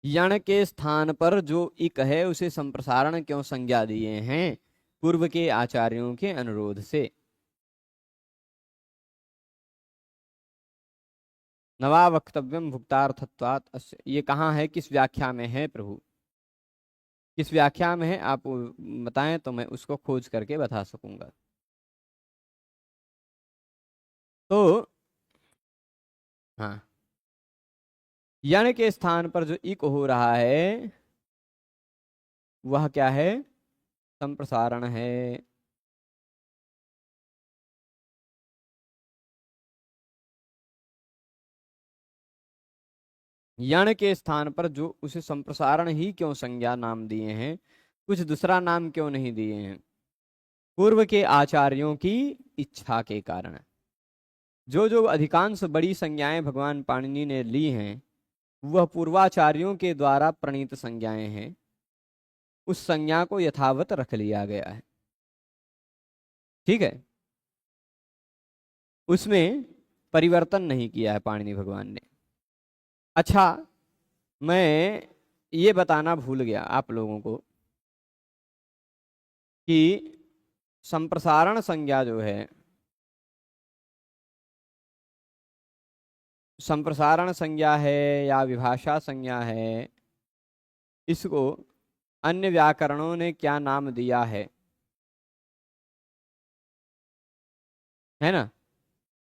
[SPEAKER 1] यण के स्थान पर जो इक है उसे संप्रसारण क्यों संज्ञा दिए हैं? पूर्व के आचार्यों के अनुरोध से। नवा वक्तव्यम भुक्तार्थत्वात् अस्य, ये कहाँ है, किस व्याख्या में है प्रभु? किस व्याख्या में है आप बताएं तो मैं उसको खोज करके बता सकूंगा। तो हाँ, यण के स्थान पर जो इक हो रहा है वह क्या है? संप्रसारण है। यण के स्थान पर जो उसे संप्रसारण ही क्यों संज्ञा नाम दिए हैं, कुछ दूसरा नाम क्यों नहीं दिए हैं? पूर्व के आचार्यों की इच्छा के कारण। जो जो अधिकांश बड़ी संज्ञाएं भगवान पाणिनि ने ली हैं वह पूर्वाचार्यों के द्वारा प्रणीत संज्ञाएं हैं। उस संज्ञा को यथावत रख लिया गया है। ठीक है, उसमें परिवर्तन नहीं किया है पाणिनि भगवान ने। अच्छा, मैं ये बताना भूल गया आप लोगों को कि संप्रसारण संज्ञा जो है, संप्रसारण संज्ञा है या विभाषा संज्ञा है, इसको अन्य व्याकरणों ने क्या नाम दिया है ना?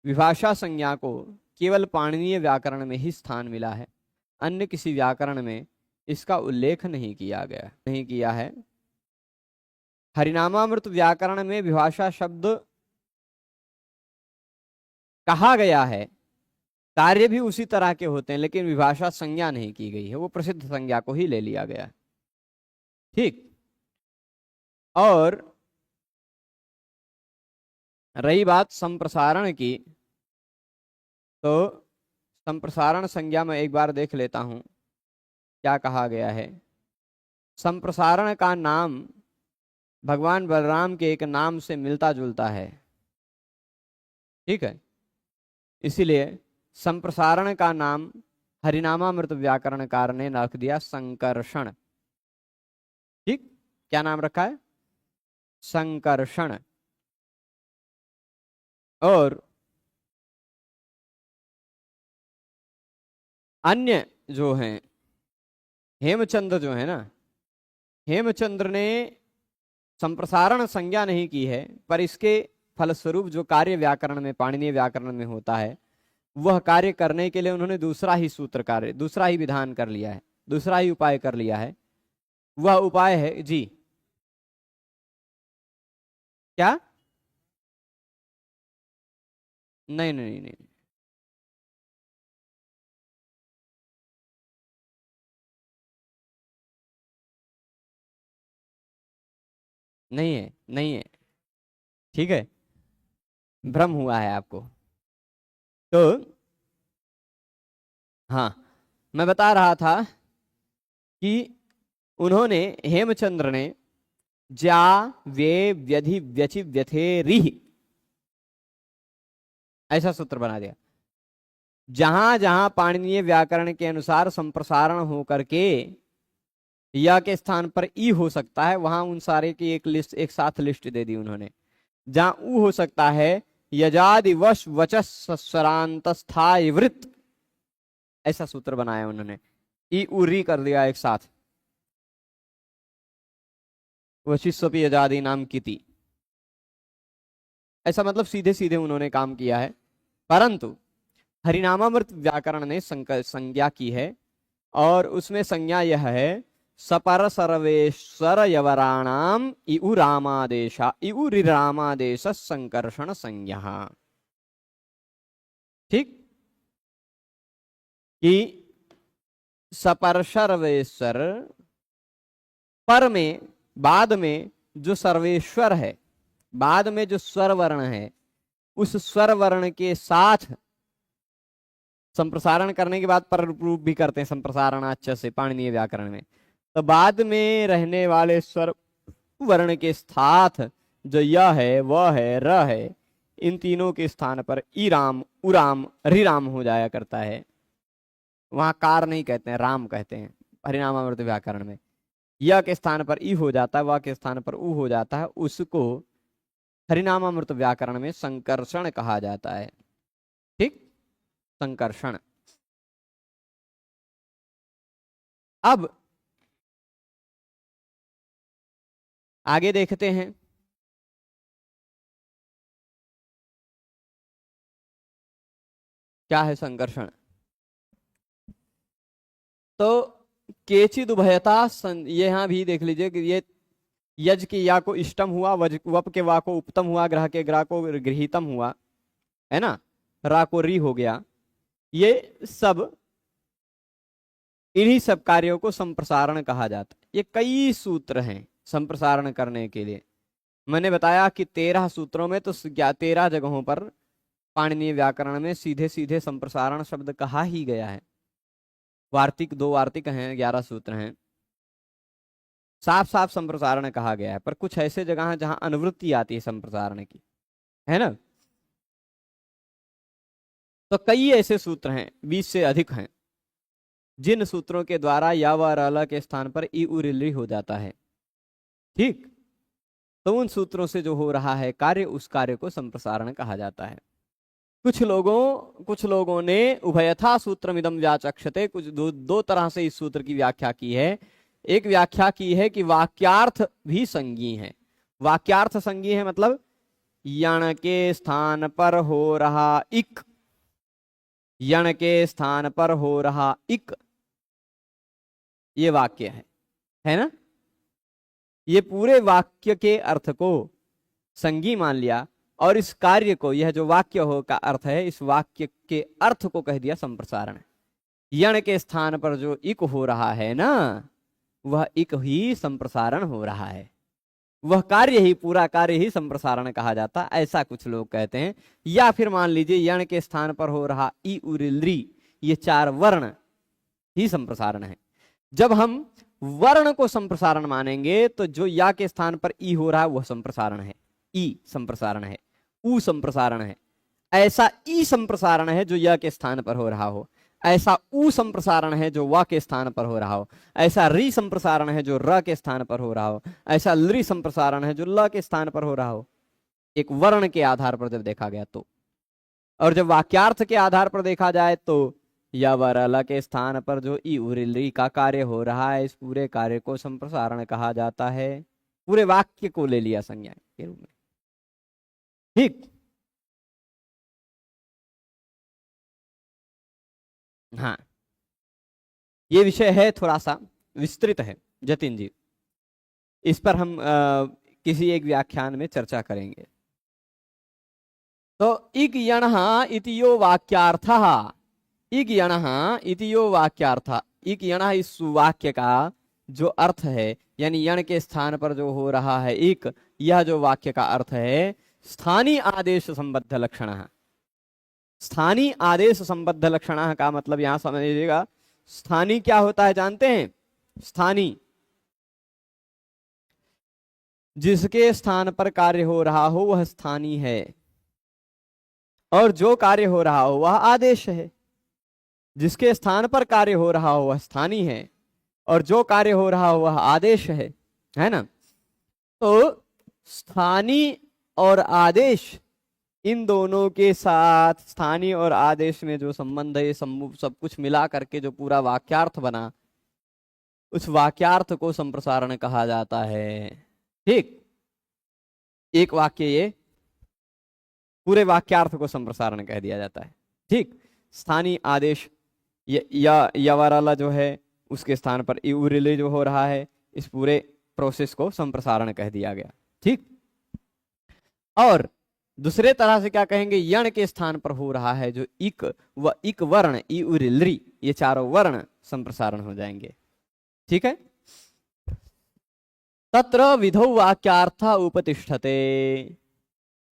[SPEAKER 1] विभाषा संज्ञा को केवल पाणिनीय व्याकरण में ही स्थान मिला है, अन्य किसी व्याकरण में इसका उल्लेख नहीं किया है। हरिनामामृत व्याकरण में विभाषा शब्द कहा गया है, कार्य भी उसी तरह के होते हैं, लेकिन विभाषा संज्ञा नहीं की गई है, वो प्रसिद्ध संज्ञा को ही ले लिया गया है। ठीक। और रही बात संप्रसारण की, तो संप्रसारण संज्ञा में एक बार देख लेता हूं क्या कहा गया है। संप्रसारण का नाम भगवान बलराम के एक नाम से मिलता जुलता है। ठीक है, इसीलिए संप्रसारण का नाम हरिनामामृत व्याकरणकार ने रख दिया संकर्षण। ठीक, क्या नाम रखा है? संकर्षण। और अन्य जो हैं, हेमचंद्र जो है ना, हेमचंद्र ने संप्रसारण संज्ञा नहीं की है, पर इसके फलस्वरूप जो कार्य व्याकरण में, पाणिनीय व्याकरण में होता है, वह कार्य करने के लिए उन्होंने दूसरा ही सूत्र कार्य, दूसरा ही विधान कर लिया है, दूसरा ही उपाय कर लिया है। वह उपाय है जी, क्या? नहीं नहीं नहीं, नहीं। नहीं है, नहीं है। ठीक है, भ्रम हुआ है आपको। तो हाँ, मैं बता रहा था कि उन्होंने, हेमचंद्र ने जा वे व्यधि व्यचि व्यथेरि ऐसा सूत्र बना दिया। जहां जहां पाणिनीय व्याकरण के अनुसार संप्रसारण होकर के या के स्थान पर ई हो सकता है, वहां उन सारे की एक लिस्ट, एक साथ लिस्ट दे दी उन्होंने। जहां ऊ हो सकता है, यजादि वश वचस स्वरांतस्थाय वृत्त, ऐसा सूत्र बनाया उन्होंने। ई उरी कर दिया एक साथ, वशिष्वपि यजादि नाम किति, ऐसा मतलब सीधे सीधे उन्होंने काम किया है। परंतु हरिनामामृत व्याकरण ने संज्ञा की है, और उसमें संज्ञा यह है, सपर सर्वेश्वर यवराणाम इउ रामादेशा इउ रिरामादेश संकर्षण संज्ञा। ठीक, कि सपर सर्वेश्वर, पर में, बाद में जो सर्वेश्वर है, बाद में जो स्वर वर्ण है, उस स्वर वर्ण के साथ संप्रसारण करने के बाद पर रूप भी करते हैं संप्रसारणाच्च से पाणिनीय व्याकरण में। तो बाद में रहने वाले स्वर वर्ण के साथ जो य है, व है, र है, इन तीनों के स्थान पर इराम, उराम, रिराम हो जाया करता है। वहां कार नहीं कहते हैं, राम कहते हैं हरिनामामृत व्याकरण में। य के स्थान पर ई हो जाता है, व के स्थान पर उ हो जाता है, उसको हरिनामामृत व्याकरण में संकर्षण कहा जाता है। ठीक, संकर्षण। अब आगे देखते हैं, क्या है संकर्षण। तो केचिद उभयता ये यहां भी देख लीजिए कि ये यज के या को इष्टम हुआ, वप के वा को उपतम हुआ, ग्रह के ग्रह को गृहीतम हुआ, है ना, रा को री हो गया। ये सब इन्हीं सब कार्यों को संप्रसारण कहा जाता है। ये कई सूत्र हैं संप्रसारण करने के लिए। मैंने बताया कि 13 सूत्रों में तो 13 जगहों पर पाणिनीय व्याकरण में सीधे सीधे संप्रसारण शब्द कहा ही गया है। वार्तिक 2 वार्तिक हैं, 11 सूत्र हैं, साफ साफ संप्रसारण कहा गया है। पर कुछ ऐसे जगह हैं जहां अनुवृत्ति आती है संप्रसारण की, है ना। तो कई ऐसे सूत्र हैं, 20 से अधिक हैं, जिन सूत्रों के द्वारा या व र के स्थान पर ई उ रि हो जाता है। ठीक, तो उन सूत्रों से जो हो रहा है कार्य, उस कार्य को संप्रसारण कहा जाता है। कुछ लोगों ने उभयथा सूत्रमिदं व्याचक्षते, कुछ दो तरह से इस सूत्र की व्याख्या की है। एक व्याख्या की है कि वाक्यार्थ भी संज्ञी है। वाक्यार्थ संज्ञी है मतलब यण के स्थान पर हो रहा इक, यण के स्थान पर हो रहा इक, ये वाक्य है ना। ये पूरे वाक्य के अर्थ को संज्ञी मान लिया और इस कार्य को, यह जो वाक्य हो का अर्थ है, इस वाक्य के अर्थ को कह दिया संप्रसारण। यण के स्थान पर जो इक हो रहा है ना, वह इक ही संप्रसारण हो रहा है, वह कार्य ही, पूरा कार्य ही संप्रसारण कहा जाता, ऐसा कुछ लोग कहते हैं। या फिर मान लीजिए यण के स्थान पर हो रहा ई उ रि, ये 4 वर्ण ही संप्रसारण है। जब हम वर्ण को संप्रसारण मानेंगे तो जो या के स्थान पर ई हो रहा है वह संप्रसारण है, ई संप्रसारण है, उ संप्रसारण है। ऐसा ई संप्रसारण है जो या के स्थान पर हो रहा हो, ऐसा उ संप्रसारण है जो व के स्थान पर हो रहा हो, ऐसा रि संप्रसारण है जो र के स्थान पर हो रहा हो, ऐसा लृ संप्रसारण है जो ल के स्थान पर हो रहा हो। एक वर्ण के आधार पर जब देखा गया तो, और जब वाक्यार्थ के आधार पर देखा जाए तो या व र के स्थान पर जो ई उ रि का कार्य हो रहा है, इस पूरे कार्य को संप्रसारण कहा जाता है। पूरे वाक्य को ले लिया संज्ञा के रूप में। ठीक, हाँ, ये विषय है, थोड़ा सा विस्तृत है जतिन जी, इस पर हम किसी एक व्याख्यान में चर्चा करेंगे। तो इक यणः इति यो वाक्यार्थः, इक यणः इति यो वाक्यार्थः, इक यणः इस वाक्य का जो अर्थ है, यानी यण के स्थान पर जो हो रहा है इक, यह जो वाक्य का अर्थ है स्थानीय आदेश संबद्ध लक्षणः। स्थानीय आदेश संबद्ध लक्षणः का मतलब यहां समझ लीजिएगा, स्थानीय क्या होता है जानते हैं? स्थानीय जिसके स्थान पर कार्य हो रहा हो वह स्थानीय है, और जो कार्य हो रहा हो वह आदेश है। जिसके स्थान पर कार्य हो रहा हो वह स्थानीय है, और जो कार्य हो रहा हो वह आदेश है ना। तो स्थानीय और आदेश, इन दोनों के साथ स्थानीय और आदेश में जो संबंध है, सब कुछ मिला करके जो पूरा वाक्यार्थ बना, उस वाक्यार्थ को संप्रसारण कहा जाता है। ठीक, एक वाक्य ये पूरे वाक्यार्थ को संप्रसारण कह दिया जाता है। ठीक, स्थानीय आदेश या वाला जो है उसके स्थान पर ई उ रि जो हो रहा है, इस पूरे प्रोसेस को संप्रसारण कह दिया गया। ठीक, और दूसरे तरह से क्या कहेंगे, यण के स्थान पर हो रहा है जो इक, व इक वर्ण ई उ रि, ये चारों वर्ण संप्रसारण हो जाएंगे। ठीक है, तत्र विधौ वाक्यार्थ उपतिष्ठते,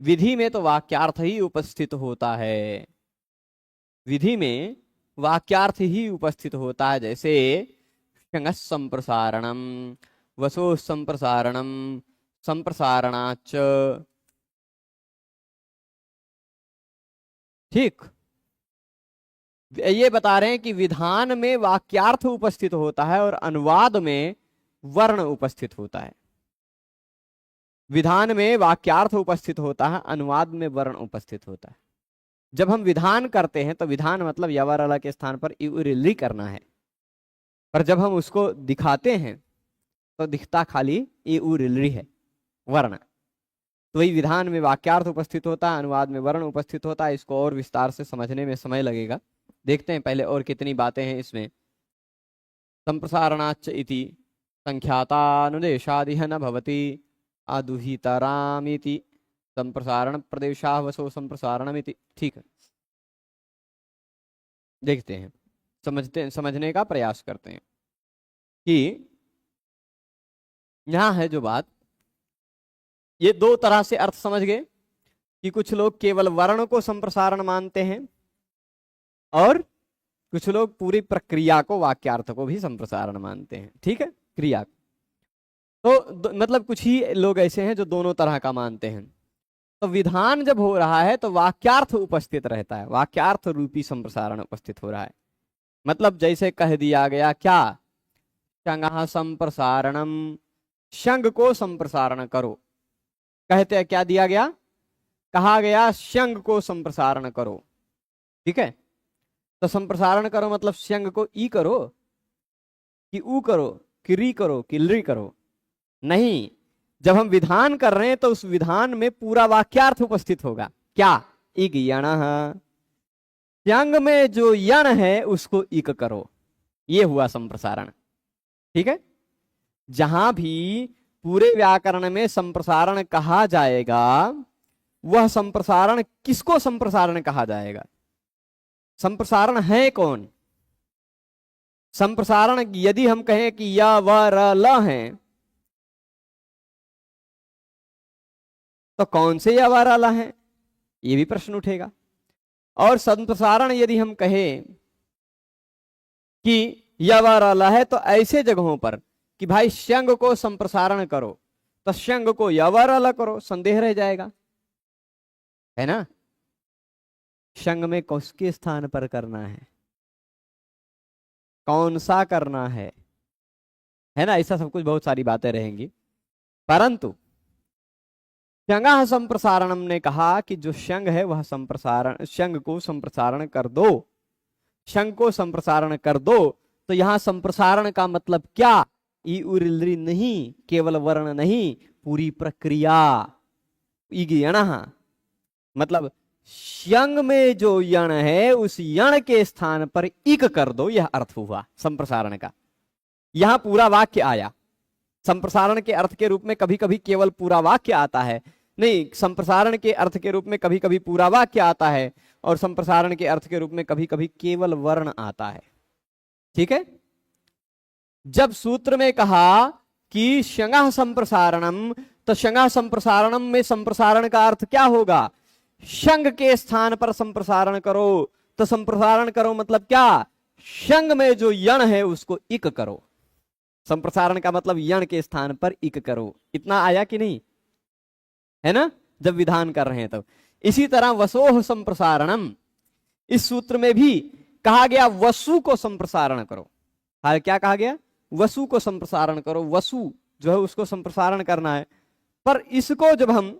[SPEAKER 1] विधि में तो वाक्यार्थ ही उपस्थित होता है, विधि में वाक्यार्थ ही उपस्थित होता है। जैसे क्षण संप्रसारणम, वसो संप्रसारणम, संप्रसारणाच। ठीक, ये बता रहे हैं कि विधान में वाक्यार्थ उपस्थित होता है और अनुवाद में वर्ण उपस्थित होता है। विधान में वाक्यार्थ उपस्थित होता है, अनुवाद में वर्ण उपस्थित होता है। जब हम विधान करते हैं तो विधान मतलब यवरल के स्थान पर ई उ रि करना है, पर जब हम उसको दिखाते हैं तो दिखता खाली ई उ रि है, वर्ण। तो वही विधान में वाक्यार्थ उपस्थित होता है, अनुवाद में वर्ण उपस्थित होता है। इसको और विस्तार से समझने में समय लगेगा, देखते हैं पहले और कितनी बातें हैं इसमें। संप्रसारणाच इति संख्यातानुदेशादिह न भवति अदुहितरामिति संप्रसारण प्रदेशाः वसो संप्रसारणमिति। ठीक है, देखते हैं समझने का प्रयास करते हैं कि यहां है जो बात, ये दो तरह से अर्थ समझ गए कि कुछ लोग केवल वर्ण को संप्रसारण मानते हैं और कुछ लोग पूरी प्रक्रिया को, वाक्यार्थ को भी संप्रसारण मानते हैं। ठीक है, क्रिया तो मतलब कुछ ही लोग ऐसे हैं जो दोनों तरह का मानते हैं। तो विधान जब हो रहा है तो वाक्यार्थ उपस्थित रहता है, वाक्यार्थ रूपी संप्रसारण उपस्थित हो रहा है। मतलब जैसे कह दिया गया क्या, शंगः संप्रसारणम, शंग को संप्रसारण करो। कहते हैं क्या दिया गया, कहा गया शंग को संप्रसारण करो। ठीक है, तो संप्रसारण करो मतलब शंग को ई करो कि ऊ करो कि री करो कि लृ करो, नहीं। जब हम विधान कर रहे हैं तो उस विधान में पूरा वाक्यार्थ उपस्थित होगा। क्या, इग यणः, यंग में जो यण है उसको इक करो, ये हुआ संप्रसारण। ठीक है, जहां भी पूरे व्याकरण में संप्रसारण कहा जाएगा वह संप्रसारण किसको संप्रसारण कहा जाएगा, संप्रसारण है कौन। संप्रसारण यदि हम कहें कि य व र ल है तो कौन से य व र ल है, ये भी प्रश्न उठेगा। और संप्रसारण यदि हम कहें कि य व र ल है तो ऐसे जगहों पर कि भाई शंग को संप्रसारण करो तो शंग को य व र ल करो, संदेह रह जाएगा, है ना। शंग में किसके स्थान पर करना है, कौन सा करना है ना, ऐसा सब कुछ बहुत सारी बातें रहेंगी। परंतु शंगः संप्रसारणम ने कहा कि जो शंग है वह संप्रसारण, शंग को संप्रसारण कर दो, शंग को संप्रसारण कर दो। तो यहां संप्रसारण का मतलब क्या, ई उरिल्री नहीं, केवल वर्ण नहीं, पूरी प्रक्रिया। इगयणः मतलब शंग में जो यण है उस यण के स्थान पर इक कर दो, यह अर्थ हुआ संप्रसारण का। यहां पूरा वाक्य आया। संप्रसारण के अर्थ के रूप में कभी कभी केवल पूरा वाक्य आता है, नहीं, संप्रसारण के अर्थ के रूप में कभी कभी पूरा वाक्य आता है और संप्रसारण के अर्थ के रूप में कभी कभी केवल वर्ण आता है। ठीक है, जब सूत्र में कहा कि शंगः संप्रसारणम, तो शंगः संप्रसारणम में संप्रसारण का अर्थ क्या होगा, शंग के स्थान पर संप्रसारण करो। तो संप्रसारण करो मतलब क्या, शंग में जो यण है उसको इक करो। संप्रसारण का मतलब यण के स्थान पर इक करो। इतना आया कि नहीं, है ना, जब विधान कर रहे हैं तब। इसी तरह वसोह संप्रसारणम, इस सूत्र में भी कहा गया वसु को संप्रसारण करो। हाँ, क्या कहा गया, वसु को संप्रसारण करो, वसु जो है उसको संप्रसारण करना है। पर इसको जब हम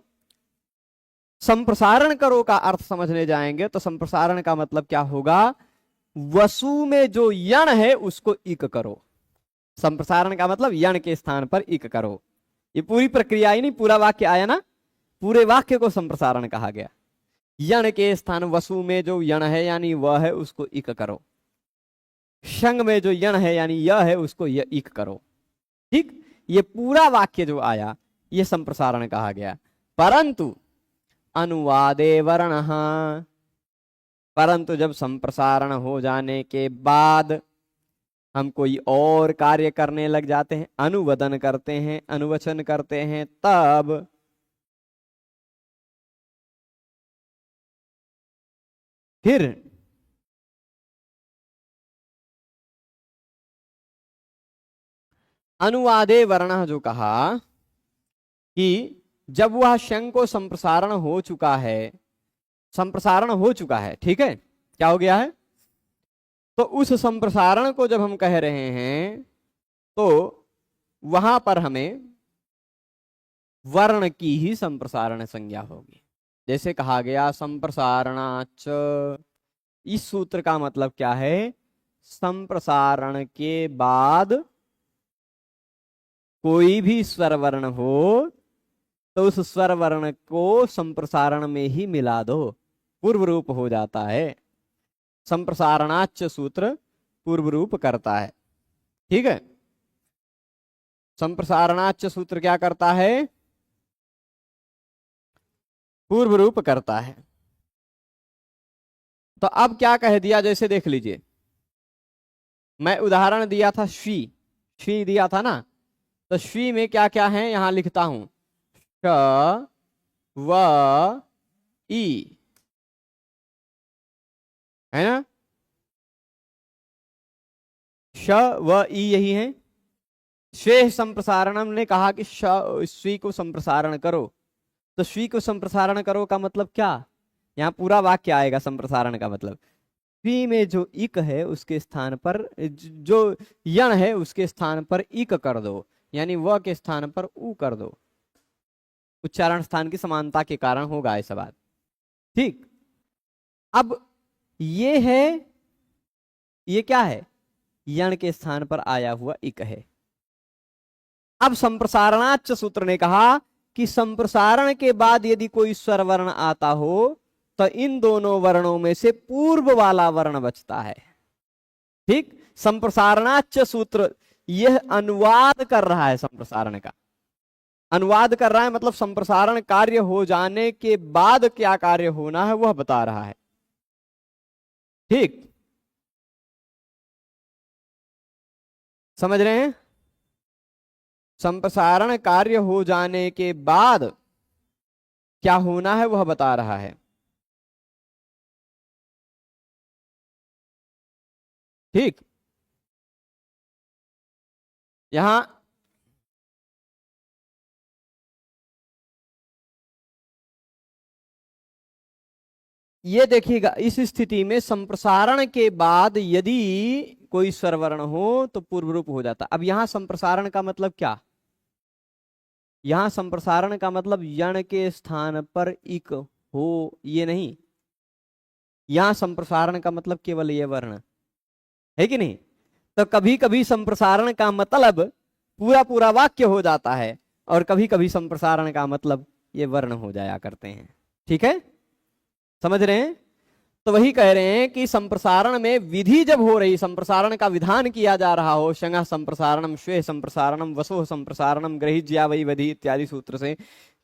[SPEAKER 1] संप्रसारण करो का अर्थ समझने जाएंगे तो संप्रसारण का मतलब क्या होगा, वसु में जो यण है उसको इक करो। संप्रसारण का मतलब यण के स्थान पर इक करो। ये पूरी प्रक्रिया ही नहीं, पूरा वाक्य आया ना, पूरे वाक्य को संप्रसारण कहा गया। यण के स्थान वसु में जो यण है यानी वह है उसको इक करो, शंग में जो यण है यानी यह है उसको यह इक करो। ठीक, ये पूरा वाक्य जो आया ये संप्रसारण कहा गया। परंतु अनुवादे वर्णः, परंतु जब संप्रसारण हो जाने के बाद हम कोई और कार्य करने लग जाते हैं, अनुवदन करते हैं, अनुवचन करते हैं, तब फिर अनुवादे वर्णः जो कहा कि जब वह शंग को संप्रसारण हो चुका है, संप्रसारण हो चुका है, ठीक है, क्या हो गया है, तो उस संप्रसारण को जब हम कह रहे हैं तो वहां पर हमें वर्ण की ही संप्रसारण संज्ञा होगी। जैसे कहा गया संप्रसारणाच, इस सूत्र का मतलब क्या है, संप्रसारण के बाद कोई भी स्वर वर्ण हो तो उस स्वर वर्ण को संप्रसारण में ही मिला दो, पूर्व रूप हो जाता है। संप्रसारणाच सूत्र पूर्व रूप करता है। ठीक है, संप्रसारणाच सूत्र क्या करता है, पूर्व रूप करता है। तो अब क्या कह दिया, जैसे देख लीजिए, मैं उदाहरण दिया था शी दिया था ना, तो शी में क्या क्या है यहां लिखता हूं, श व ई, है ना, श व ई यही है। स्वे संप्रसारणम ने कहा कि स्वी को संप्रसारण करो, तो स्वी को संप्रसारण करो का मतलब क्या, यहाँ पूरा वाक्य आएगा संप्रसारण का मतलब, स्वी में जो इक है उसके स्थान पर जो यण है उसके स्थान पर इक कर दो, यानी व के स्थान पर उ कर दो, उच्चारण स्थान की समानता के कारण होगा ऐसा बात। ठीक, अब ये है, ये क्या है, यण के स्थान पर आया हुआ इक है। अब संप्रसारणाच्च सूत्र ने कहा कि संप्रसारण के बाद यदि कोई स्वर वर्ण आता हो तो इन दोनों वर्णों में से पूर्व वाला वर्ण बचता है। ठीक, संप्रसारणाच्च सूत्र यह अनुवाद कर रहा है, संप्रसारण का अनुवाद कर रहा है, मतलब संप्रसारण कार्य हो जाने के बाद क्या कार्य होना है वह बता रहा है। ठीक, समझ रहे हैं, संप्रसारण कार्य हो जाने के बाद क्या होना है वह बता रहा है। ठीक, यहां ये देखिएगा, इस स्थिति में संप्रसारण के बाद यदि कोई स्वरवर्ण हो तो पूर्व रूप हो जाता। अब यहां संप्रसारण का मतलब क्या, यहां संप्रसारण का मतलब यण के स्थान पर इक हो ये नहीं, यहां संप्रसारण का मतलब केवल ये वर्ण है कि नहीं। तो कभी कभी संप्रसारण का मतलब पूरा पूरा वाक्य हो जाता है और कभी कभी संप्रसारण का मतलब ये वर्ण हो जाया करते हैं। ठीक है, समझ रहे हैं, तो वही कह रहे हैं कि संप्रसारण में विधि जब हो रही, संप्रसारण का विधान किया जा रहा हो, शंगा संप्रसारणम, श्वे संप्रसारणम, वसो संप्रसारणम, ग्रहिज्या वै वधि इत्यादि सूत्र से,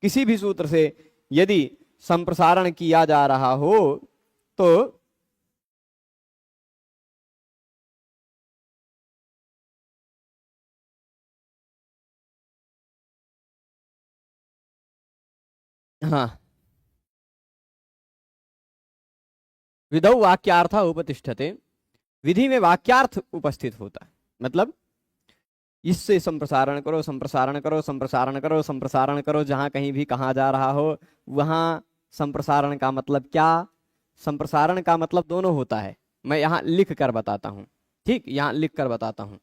[SPEAKER 1] किसी भी सूत्र से यदि संप्रसारण किया जा रहा हो तो हाँ, विधौ वाक्यार्थ उपतिष्ठते, विधि में वाक्यार्थ उपस्थित होता है, मतलब इससे संप्रसारण करो, संप्रसारण करो, संप्रसारण करो, संप्रसारण करो, जहां कहीं भी कहा जा रहा हो वहां संप्रसारण का मतलब क्या, संप्रसारण का मतलब दोनों होता है, मैं यहां लिख कर बताता हूं। ठीक, यहां लिख कर बताता हूं,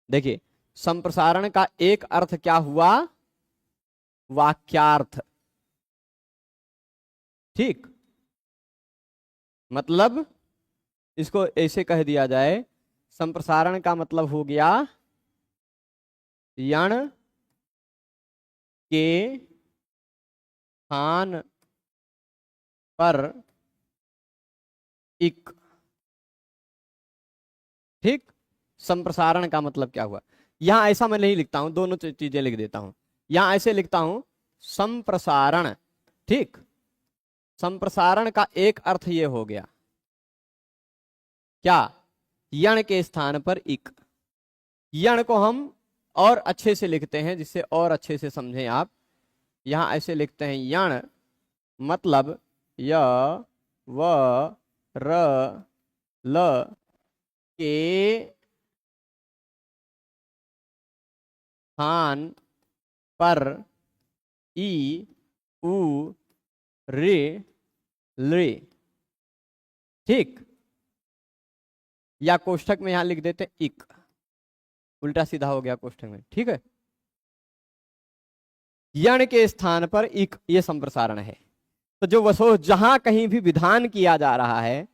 [SPEAKER 1] देखिए, संप्रसारण का एक अर्थ क्या हुआ, वाक्यार्थ। ठीक, मतलब इसको ऐसे कह दिया जाए, संप्रसारण का मतलब हो गया यण के स्थान पर इक। ठीक, संप्रसारण का मतलब क्या हुआ, यहां ऐसा मैं नहीं लिखता हूं, दोनों चीजें लिख देता हूं, यहां ऐसे लिखता हूं संप्रसारण। ठीक, संप्रसारण का एक अर्थ ये हो गया क्या, यण के स्थान पर इक। यण को हम और अच्छे से लिखते हैं जिससे और अच्छे से समझें आप, यहां ऐसे लिखते हैं यण मतलब य व र ल के स्थान पर ई उ रे ले। ठीक, या कोष्ठक में यहां लिख देते इक, उल्टा सीधा हो गया कोष्ठक में। ठीक है, यण के स्थान पर इक, ये संप्रसारण है। तो जो वसु जहां कहीं भी विधान किया जा रहा है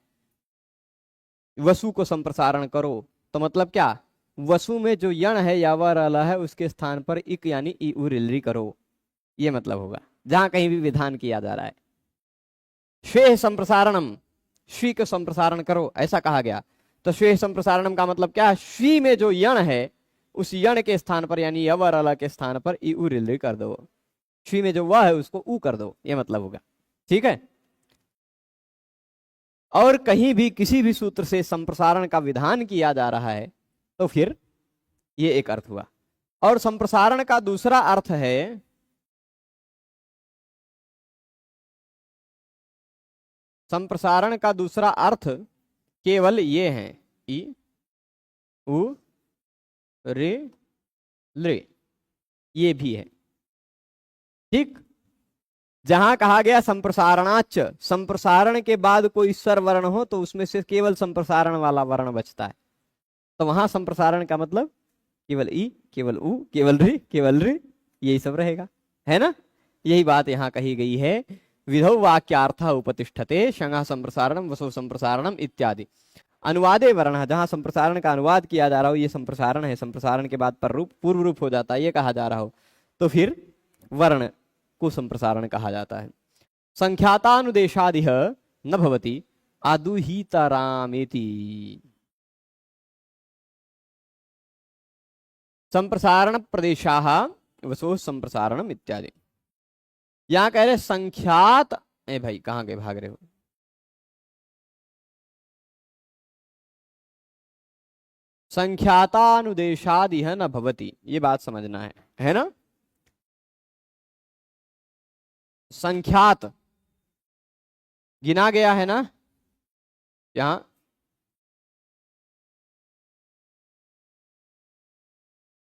[SPEAKER 1] वसु को संप्रसारण करो, तो मतलब क्या, वसु में जो यण है या व रल है उसके स्थान पर इक यानी ई उ रिलरी करो, ये मतलब होगा जहां कहीं भी विधान किया जा रहा है। श्वे संप्रसारणम, श्वी को संप्रसारण करो ऐसा कहा गया, तो श्वे संप्रसारणम का मतलब क्या, श्वी में जो यण है उस यण के स्थान पर यानी यवर अल के स्थान पर ई उ रिलरी कर दो, श्वी में जो वह है उसको उ कर दो, ये मतलब होगा। ठीक है, और कहीं भी किसी भी सूत्र से संप्रसारण का विधान किया जा रहा है तो फिर ये एक अर्थ हुआ। और संप्रसारण का दूसरा अर्थ है संप्रसारण का दूसरा अर्थ केवल ये है, ई उ रे ले, ये भी है। ठीक, जहां कहा गया संप्रसारणाच, संप्रसारण के बाद कोई स्वर वर्ण हो तो उसमें से केवल संप्रसारण वाला वर्ण बचता है, तो वहां संप्रसारण का मतलब केवल ई, केवल उ, केवल रे, केवल रे, यही सब रहेगा, है ना। यही बात यहाँ कही गई है। विधौ वाक्यार्थ उपतिष्ठते शंगा संप्रसारणम वसो संप्रसारणम इत्यादि। अनुवादे वर्ण, जहां संप्रसारण का अनुवाद किया जा रहा हो, ये संप्रसारण है, संप्रसारण के बाद पर रूप पूर्व रूप हो जाता है, ये कहा जा रहा हो, तो फिर वर्ण को संप्रसारण कहा जाता है। संख्यातानुदेशादिह न भवति आदुहितरामेति। संप्रसारण प्रदेशाः वसो संप्रसारणम इत्यादि। यहां कह रहे संख्यात, ए भाई कहां के भाग रहे हो, संख्यातानुदेशादिह न भवति, ये बात समझना है ना। संख्यात गिना गया है ना यहां,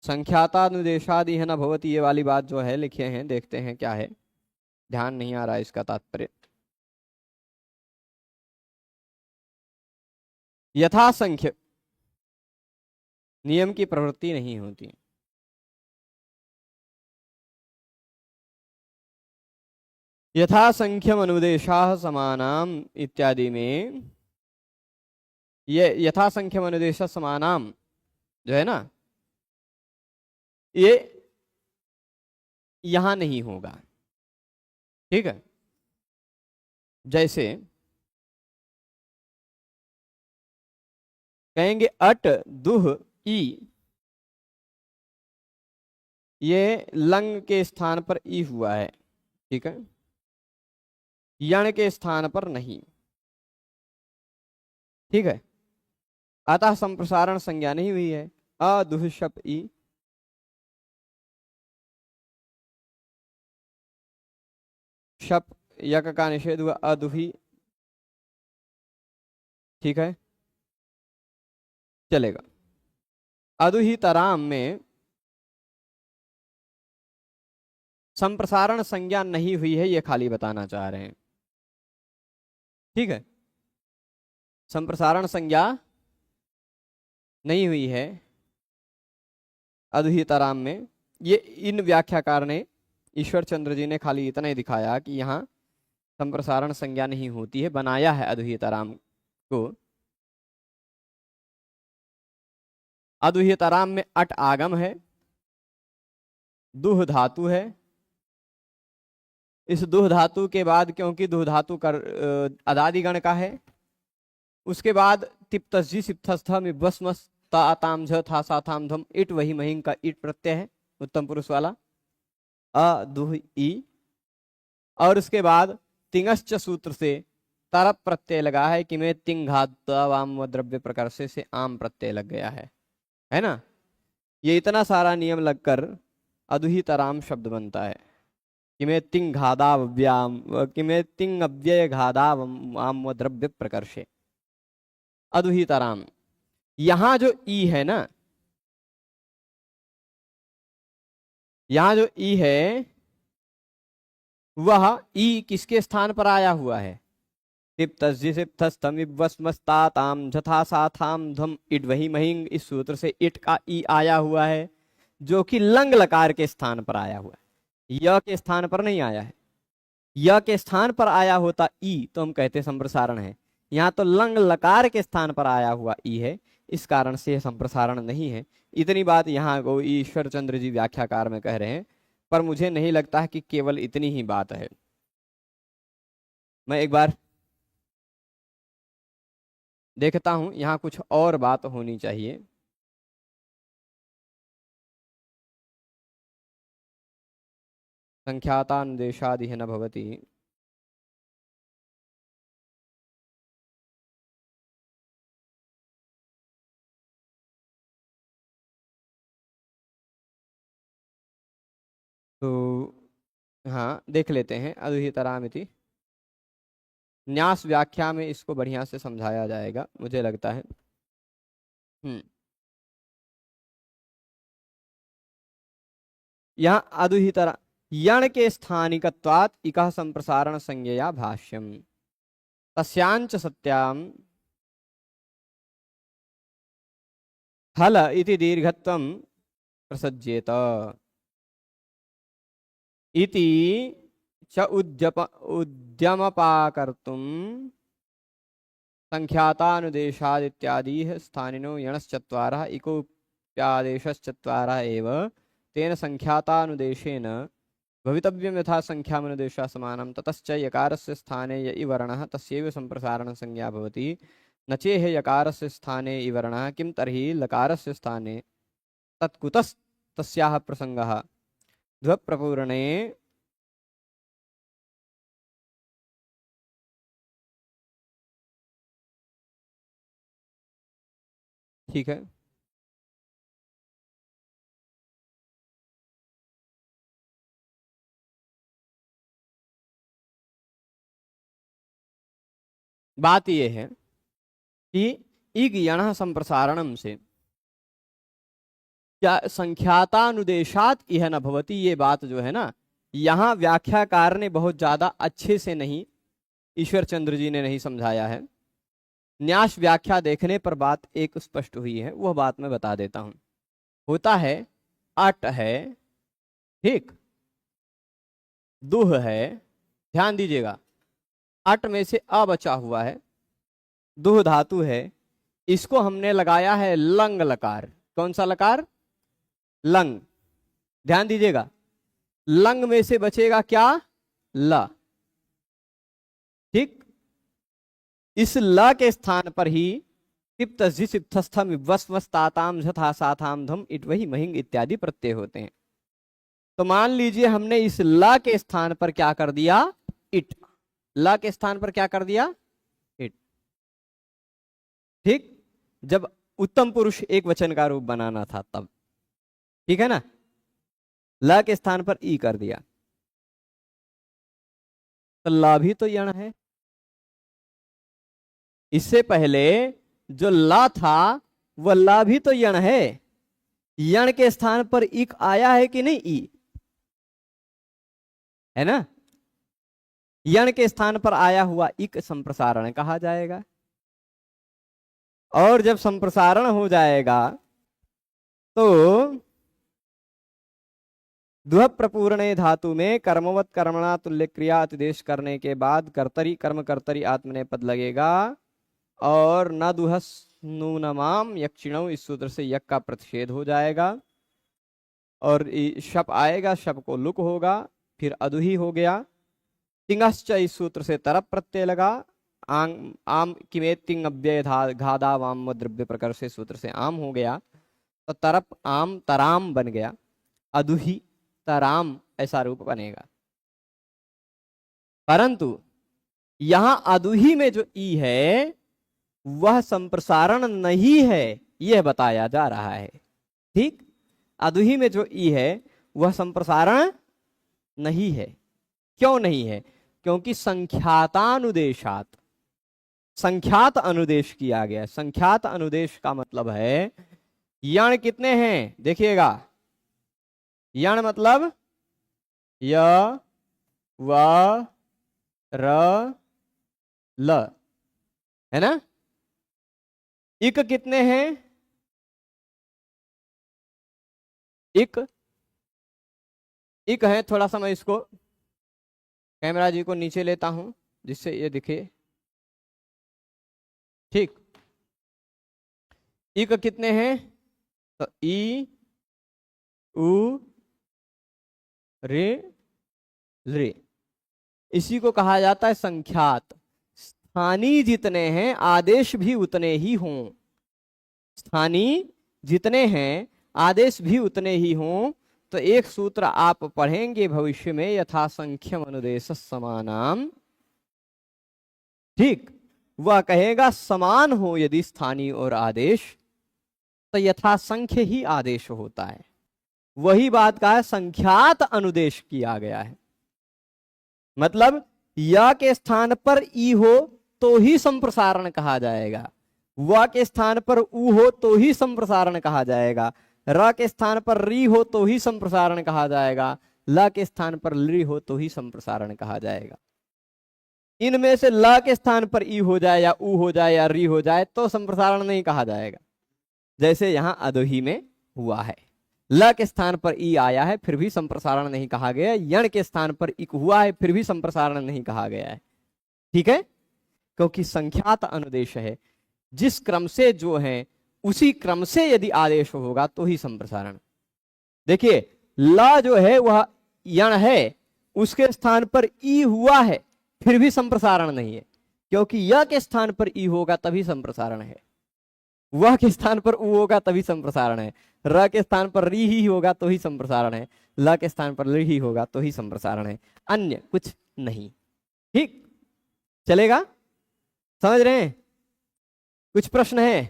[SPEAKER 1] संख्यातानुदेशादिह न भवति, ये वाली बात जो है लिखे हैं, देखते हैं क्या है, ध्यान नहीं आ रहा है इसका तात्पर्य। यथासंख्य नियम की प्रवृत्ति नहीं होती। यथासंख्यम अनुदेशाः समानाम इत्यादि में ये यथासंख्यम अनुदेश समानाम जो है ना, ये यहां नहीं होगा। ठीक है, जैसे कहेंगे अट दुह ई, ये लंग के स्थान पर ई हुआ है, ठीक है, यण के स्थान पर नहीं। ठीक है, अतः संप्रसारण संज्ञा नहीं हुई है। अदुह शप ई, शप यक का निषेध हुआ, अदुही, ठीक है, चलेगा। अदुहितराम में संप्रसारण संज्ञा नहीं हुई है, ये खाली बताना चाह रहे हैं। ठीक है, संप्रसारण संज्ञा नहीं हुई है अद्वैताराम में। ये इन व्याख्याकार ने, ईश्वर चंद्र जी ने खाली इतना ही दिखाया कि यहाँ संप्रसारण संज्ञा नहीं होती है, बनाया है अद्वैताराम को। अद्वैताराम में अट आगम है, दुह धातु है, इस दुह धातु के बाद, क्योंकि दुह धातु का अदादिगण का है, उसके बाद तिप्तजी सिप्तस्थम बसमस ताम झ था सा थाम धम, इट वही महिंग का इट प्रत्यय है, उत्तम पुरुष वाला, अ दुह ई, और उसके बाद तिंगश्च सूत्र से तरप प्रत्यय लगा है कि मैं तिंग घात वाम द्रव्य प्रकार से आम प्रत्यय लग गया है ना। ये इतना सारा नियम लगकर अद्वैताराम शब्द बनता है कि मैं तिंग घादाव्याम, कि मैं तिंग अव्यय घादावाम द्रव्य प्रकर्षे, अद्वैताराम। यहां जो ई है ना, यहां जो ई है वह ई किसके स्थान पर आया हुआ है, जथा साथाम धम इट वही महिंग, इस सूत्र से इट का ई आया हुआ है, जो कि लंग लकार के स्थान पर आया हुआ है, य के स्थान पर नहीं आया है। य के स्थान पर आया होता ई तो हम कहते संप्रसारण है, यहाँ तो लंग लकार के स्थान पर आया हुआ ई है, इस कारण से संप्रसारण नहीं है। इतनी बात यहाँ को ईश्वर चंद्र जी व्याख्याकार में कह रहे हैं, पर मुझे नहीं लगता है कि केवल इतनी ही बात है। मैं एक बार देखता हूं, यहाँ कुछ और बात होनी चाहिए। संख्यातानुदेशादिह न भवति, तो हाँ, देख लेते हैं। अदुहितरामिति न्यास व्याख्या में इसको बढ़िया से समझाया जाएगा, मुझे लगता है। यहाँ अदुहितरा यण के स्थानिकत्वात् इकः संप्रसारण संज्ञया भाष्यम तस्यांच सत्याम हल इति दीर्घत्वं प्रसज्येत इति च उद्यमपाकर्तुं संख्यातानुदेशादित्यादिः स्थानिनो यणश्चत्वारः इकोप्यादेशश्चत्वारः एव तेन संख्यातानुदेशेन भवितव्यं यथा संख्यामनुदेशः समानं ततश्च यकारस्य स्थाने य इवर्णः तस्यैव संप्रसारण संज्ञा भवति न चेह यकारस्य स्थाने इवर्णः किं तर्हि लकारस्य स्थाने तत्कुतस्तस्याः प्रसंगः ध्वप्रपूरणे ठीक है। बात यह है कि इग यण संप्रसारणम से क्या संख्यातानुदेशात यह न भवति, ये बात जो है ना, यहाँ व्याख्याकार ने बहुत ज्यादा अच्छे से नहीं, ईश्वर चंद्र जी ने नहीं समझाया है। न्यास व्याख्या देखने पर बात एक स्पष्ट हुई है, वह बात मैं बता देता हूं। होता है अट है, ठीक, दुह है, ध्यान दीजिएगा, अट में से अ बचा हुआ है, दुह धातु है, इसको हमने लगाया है लंग लकार। कौन सा लकार? लंग। ध्यान दीजिएगा, लंग में से बचेगा क्या? ल। ठीक, इस ल के स्थान पर ही तिप्तस्थम वस्वस्ताताम झथा साथाम धम इट वही महिंग इत्यादि प्रत्यय होते हैं। तो मान लीजिए हमने इस ल के स्थान पर क्या कर दिया? इट। ल के स्थान पर क्या कर दिया? इट। ठीक, जब उत्तम पुरुष एक वचन का रूप बनाना था तब, ठीक है ना, ल के स्थान पर ई कर दिया, तो ल भी तो यण है। इससे पहले जो ला था वह ला भी तो यण है। यण के स्थान पर इक आया है कि नहीं? ई है ना। यण के स्थान पर आया हुआ इक संप्रसारण कहा जाएगा। और जब संप्रसारण हो जाएगा तो द्व प्रपूर्णे धातु में कर्मवत कर्मणा तुल्य क्रिया अतिदेश करने के बाद कर्तरी कर्म कर्तरी आत्मनेपद लगेगा और न दुहस नूनमाम यक्षिणौ, इस सूत्र से यक का प्रतिषेध हो जाएगा और शप आएगा, शप को लुक होगा, फिर अदुही हो गया। तिंगश्च, इस सूत्र से तरप प्रत्यय लगा, आम किमेत तिंग अव्यय घादा वाम द्रव्य प्रकर से सूत्र से आम हो गया, तो तरप आम तराम बन गया, अदुही तराम ऐसा रूप बनेगा। परंतु यहां अदुही में जो ई है वह संप्रसारण नहीं है, यह बताया जा रहा है। ठीक, अदुही में जो ई है वह संप्रसारण नहीं है। क्यों नहीं है? क्योंकि संख्यातानुदेशात, संख्यात अनुदेश किया गया। संख्यात अनुदेश का मतलब है यण कितने हैं? देखिएगा, यण मतलब य व र ल, है ना। इक कितने हैं? इक है, थोड़ा सा मैं इसको कैमरा जी को नीचे लेता हूं जिससे ये दिखे। ठीक, इक कितने हैं? तो ई उ रे रे, इसी को कहा जाता है संख्यात। स्थानीय जितने हैं आदेश भी उतने ही हों, स्थानीय जितने हैं आदेश भी उतने ही हों। तो एक सूत्र आप पढ़ेंगे भविष्य में, यथा संख्यम अनुदेश समानाम। ठीक, वह कहेगा समान हो यदि स्थानीय और आदेश, तो यथा संख्य ही आदेश होता है। वही बात का है संख्यात अनुदेश किया गया है। मतलब या के स्थान पर ई हो तो ही संप्रसारण कहा जाएगा, व के स्थान पर उ हो तो ही संप्रसारण कहा जाएगा, र के स्थान पर री हो तो ही संप्रसारण कहा जाएगा, ल के स्थान पर लृ हो तो ही संप्रसारण कहा जाएगा। इनमें से ल के स्थान पर ई हो जाए या उ हो जाए या री हो जाए तो संप्रसारण नहीं कहा जाएगा, जैसे यहां अदोही में हुआ है। ल के स्थान पर ई आया है फिर भी संप्रसारण नहीं कहा गया, यण के स्थान पर इक हुआ है फिर भी संप्रसारण नहीं कहा गया है। ठीक है, क्योंकि संख्यात अनुदेश है, जिस क्रम से जो है उसी क्रम से यदि आदेश होगा तो ही संप्रसारण। देखिए ल जो है वह यण है, उसके स्थान पर ई हुआ है फिर भी संप्रसारण नहीं है, क्योंकि य के स्थान पर ई होगा तभी संप्रसारण है, वह के स्थान पर उ होगा तभी संप्रसारण है, र के स्थान पर री ही होगा तो ही संप्रसारण है, ल के स्थान पर लृ ही होगा तो ही संप्रसारण है, अन्य कुछ नहीं। ठीक चलेगा, समझ रहे हैं? कुछ प्रश्न है?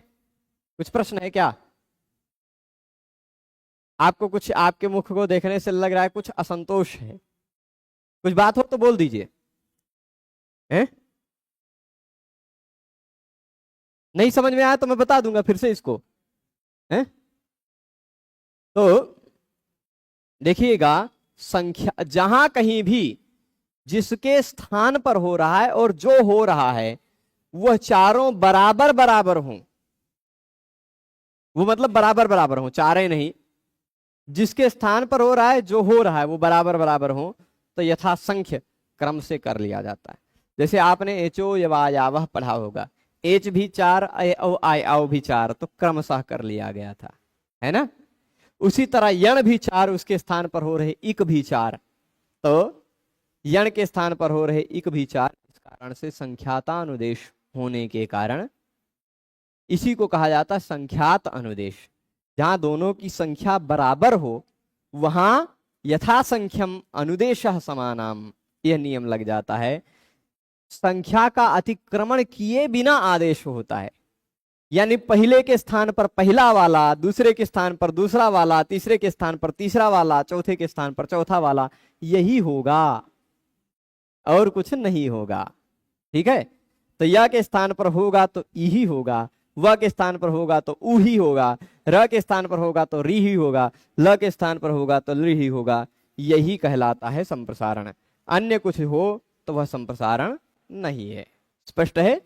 [SPEAKER 1] कुछ प्रश्न है क्या? आपको कुछ, आपके मुख को देखने से लग रहा है कुछ असंतोष है, कुछ बात हो तो बोल दीजिए। हैं? नहीं समझ में आया तो मैं बता दूंगा फिर से इसको। हैं? तो देखिएगा, संख्या जहां कहीं भी जिसके स्थान पर हो रहा है और जो हो रहा है वह चारों बराबर बराबर हों, वो मतलब बराबर बराबर हों, चारे नहीं, जिसके स्थान पर हो रहा है जो हो रहा है वो बराबर बराबर हो तो यथासंख्य क्रम से कर लिया जाता है। जैसे आपने एचो यवायावह पढ़ा होगा, एच भी 4 आय आओ भी 4 तो क्रमशः कर लिया गया था, है ना? उसी तरह यण भी 4 उसके स्थान पर हो रहे इक भी 4 तो यण के स्थान पर हो रहे इक भी 4, इस कारण से संख्यातानुदेश होने के कारण इसी को कहा जाता है संख्यात अनुदेश। जहां दोनों की संख्या बराबर हो वहां यथासंख्यम अनुदेशः समानाम, यह नियम लग जाता है। संख्या का अतिक्रमण किए बिना आदेश होता है, यानी पहले के स्थान पर पहला वाला, दूसरे के स्थान पर दूसरा वाला, तीसरे के स्थान पर तीसरा वाला, चौथे के स्थान पर चौथा वाला, यही होगा और कुछ नहीं होगा। ठीक है, तो या के स्थान पर होगा तो ई ही होगा, व के स्थान पर होगा तो उ ही होगा, र के स्थान पर होगा तो री ही होगा, ल के स्थान पर होगा तो लृ ही होगा, यही कहलाता है संप्रसारण। अन्य कुछ हो तो वह संप्रसारण नहीं है। स्पष्ट है?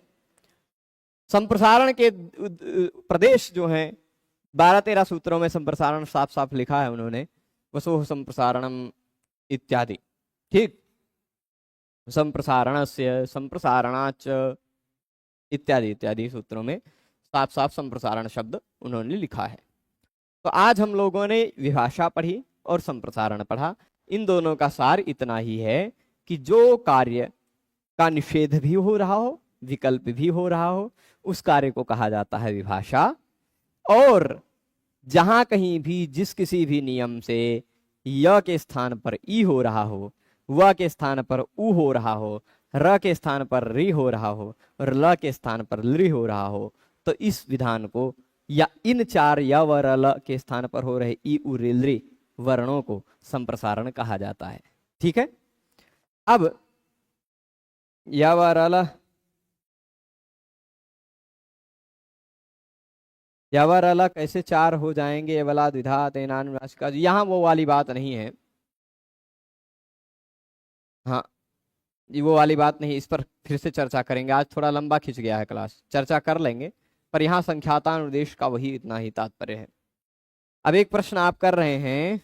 [SPEAKER 1] संप्रसारण के प्रदेश जो हैं 12-13 सूत्रों में संप्रसारण साफ साफ लिखा है उन्होंने, वसोः संप्रसारणम इत्यादि। ठीक, संप्रसारणस्य, संप्रसारणाच इत्यादि इत्यादि सूत्रों में साफ साफ संप्रसारण शब्द उन्होंने लिखा है। तो आज हम लोगों ने विभाषा पढ़ी और संप्रसारण पढ़ा। इन दोनों का सार इतना ही है कि जो कार्य का निषेध भी हो रहा हो, विकल्प भी हो रहा हो, उस कार्य को कहा जाता है विभाषा। और जहां कहीं भी जिस किसी भी नियम से य के स्थान पर ई हो रहा हो, व के स्थान पर उ हो रहा हो, र के स्थान पर री हो रहा हो और ल के स्थान पर लृ हो रहा हो, तो इस विधान को या इन 4 य व र ल के स्थान पर हो रहे ई उ ऋ लृ वर्णों को संप्रसारण कहा जाता है। ठीक है, अब य व र ल, य व र ल कैसे 4 हो जाएंगे, वला द्विधा तेनानुनासिक का, यहां वो वाली बात नहीं है। हाँ जी, वो वाली बात नहीं, इस पर फिर से चर्चा करेंगे। आज थोड़ा लंबा खिंच गया है क्लास, चर्चा कर लेंगे, पर यहाँ संख्यातानुदेश का वही इतना ही तात्पर्य है। अब एक प्रश्न आप कर रहे हैं,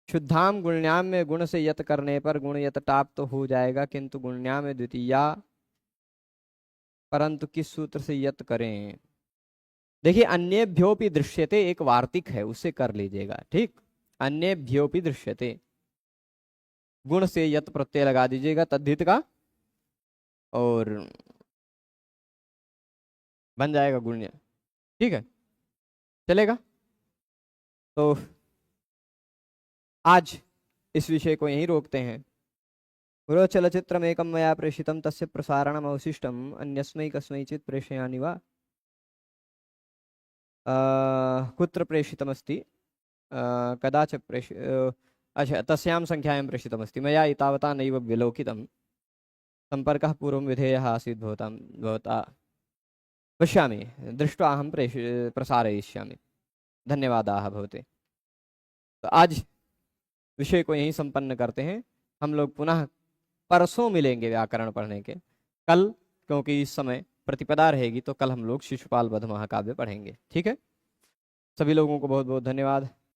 [SPEAKER 1] शुद्धाम गुण्याम में गुण से यत करने पर गुण यत टाप तो हो जाएगा, किंतु गुण्याम में द्वितीया, परंतु किस सूत्र से यत करें? देखिए, अन्येभ्योपि दृश्यते एक वार्तिक है, उससे कर लीजिएगा। ठीक, अन्येभ्योपि दृश्यते, गुण से यत प्रत्यय लगा दीजिएगा तद्धित का और बन जाएगा गुण्य। ठीक है, चलेगा? तो आज इस विषय को यहीं रोकते हैं। पुरो चलचित्रम एकम मया प्रेषितम तस्य प्रसारणम अवशिष्टम अन्यस्मै कस्मैचित् प्रेषयामि वा कुत्र प्रेषितमस्ति? कदाचित् अच्छा, तस्यां संख्यायां प्रेषितमस्ति मया एतावता नैव विलोकितं सम्पर्कः पूर्वं विधेयः आसीत् भवता पश्यामि, दृष्ट्वा अहं प्रसारयिष्यामि। धन्यवादाः भवते। तो आज विषय को यहीं संपन्न करते हैं। हम लोग पुनः परसों मिलेंगे व्याकरण पढ़ने के। कल, क्योंकि इस समय प्रतिपदा रहेगी, तो कल हम लोग शिशुपाल वध महाकाव्य पढ़ेंगे। ठीक है, सभी लोगों को बहुत बहुत धन्यवाद।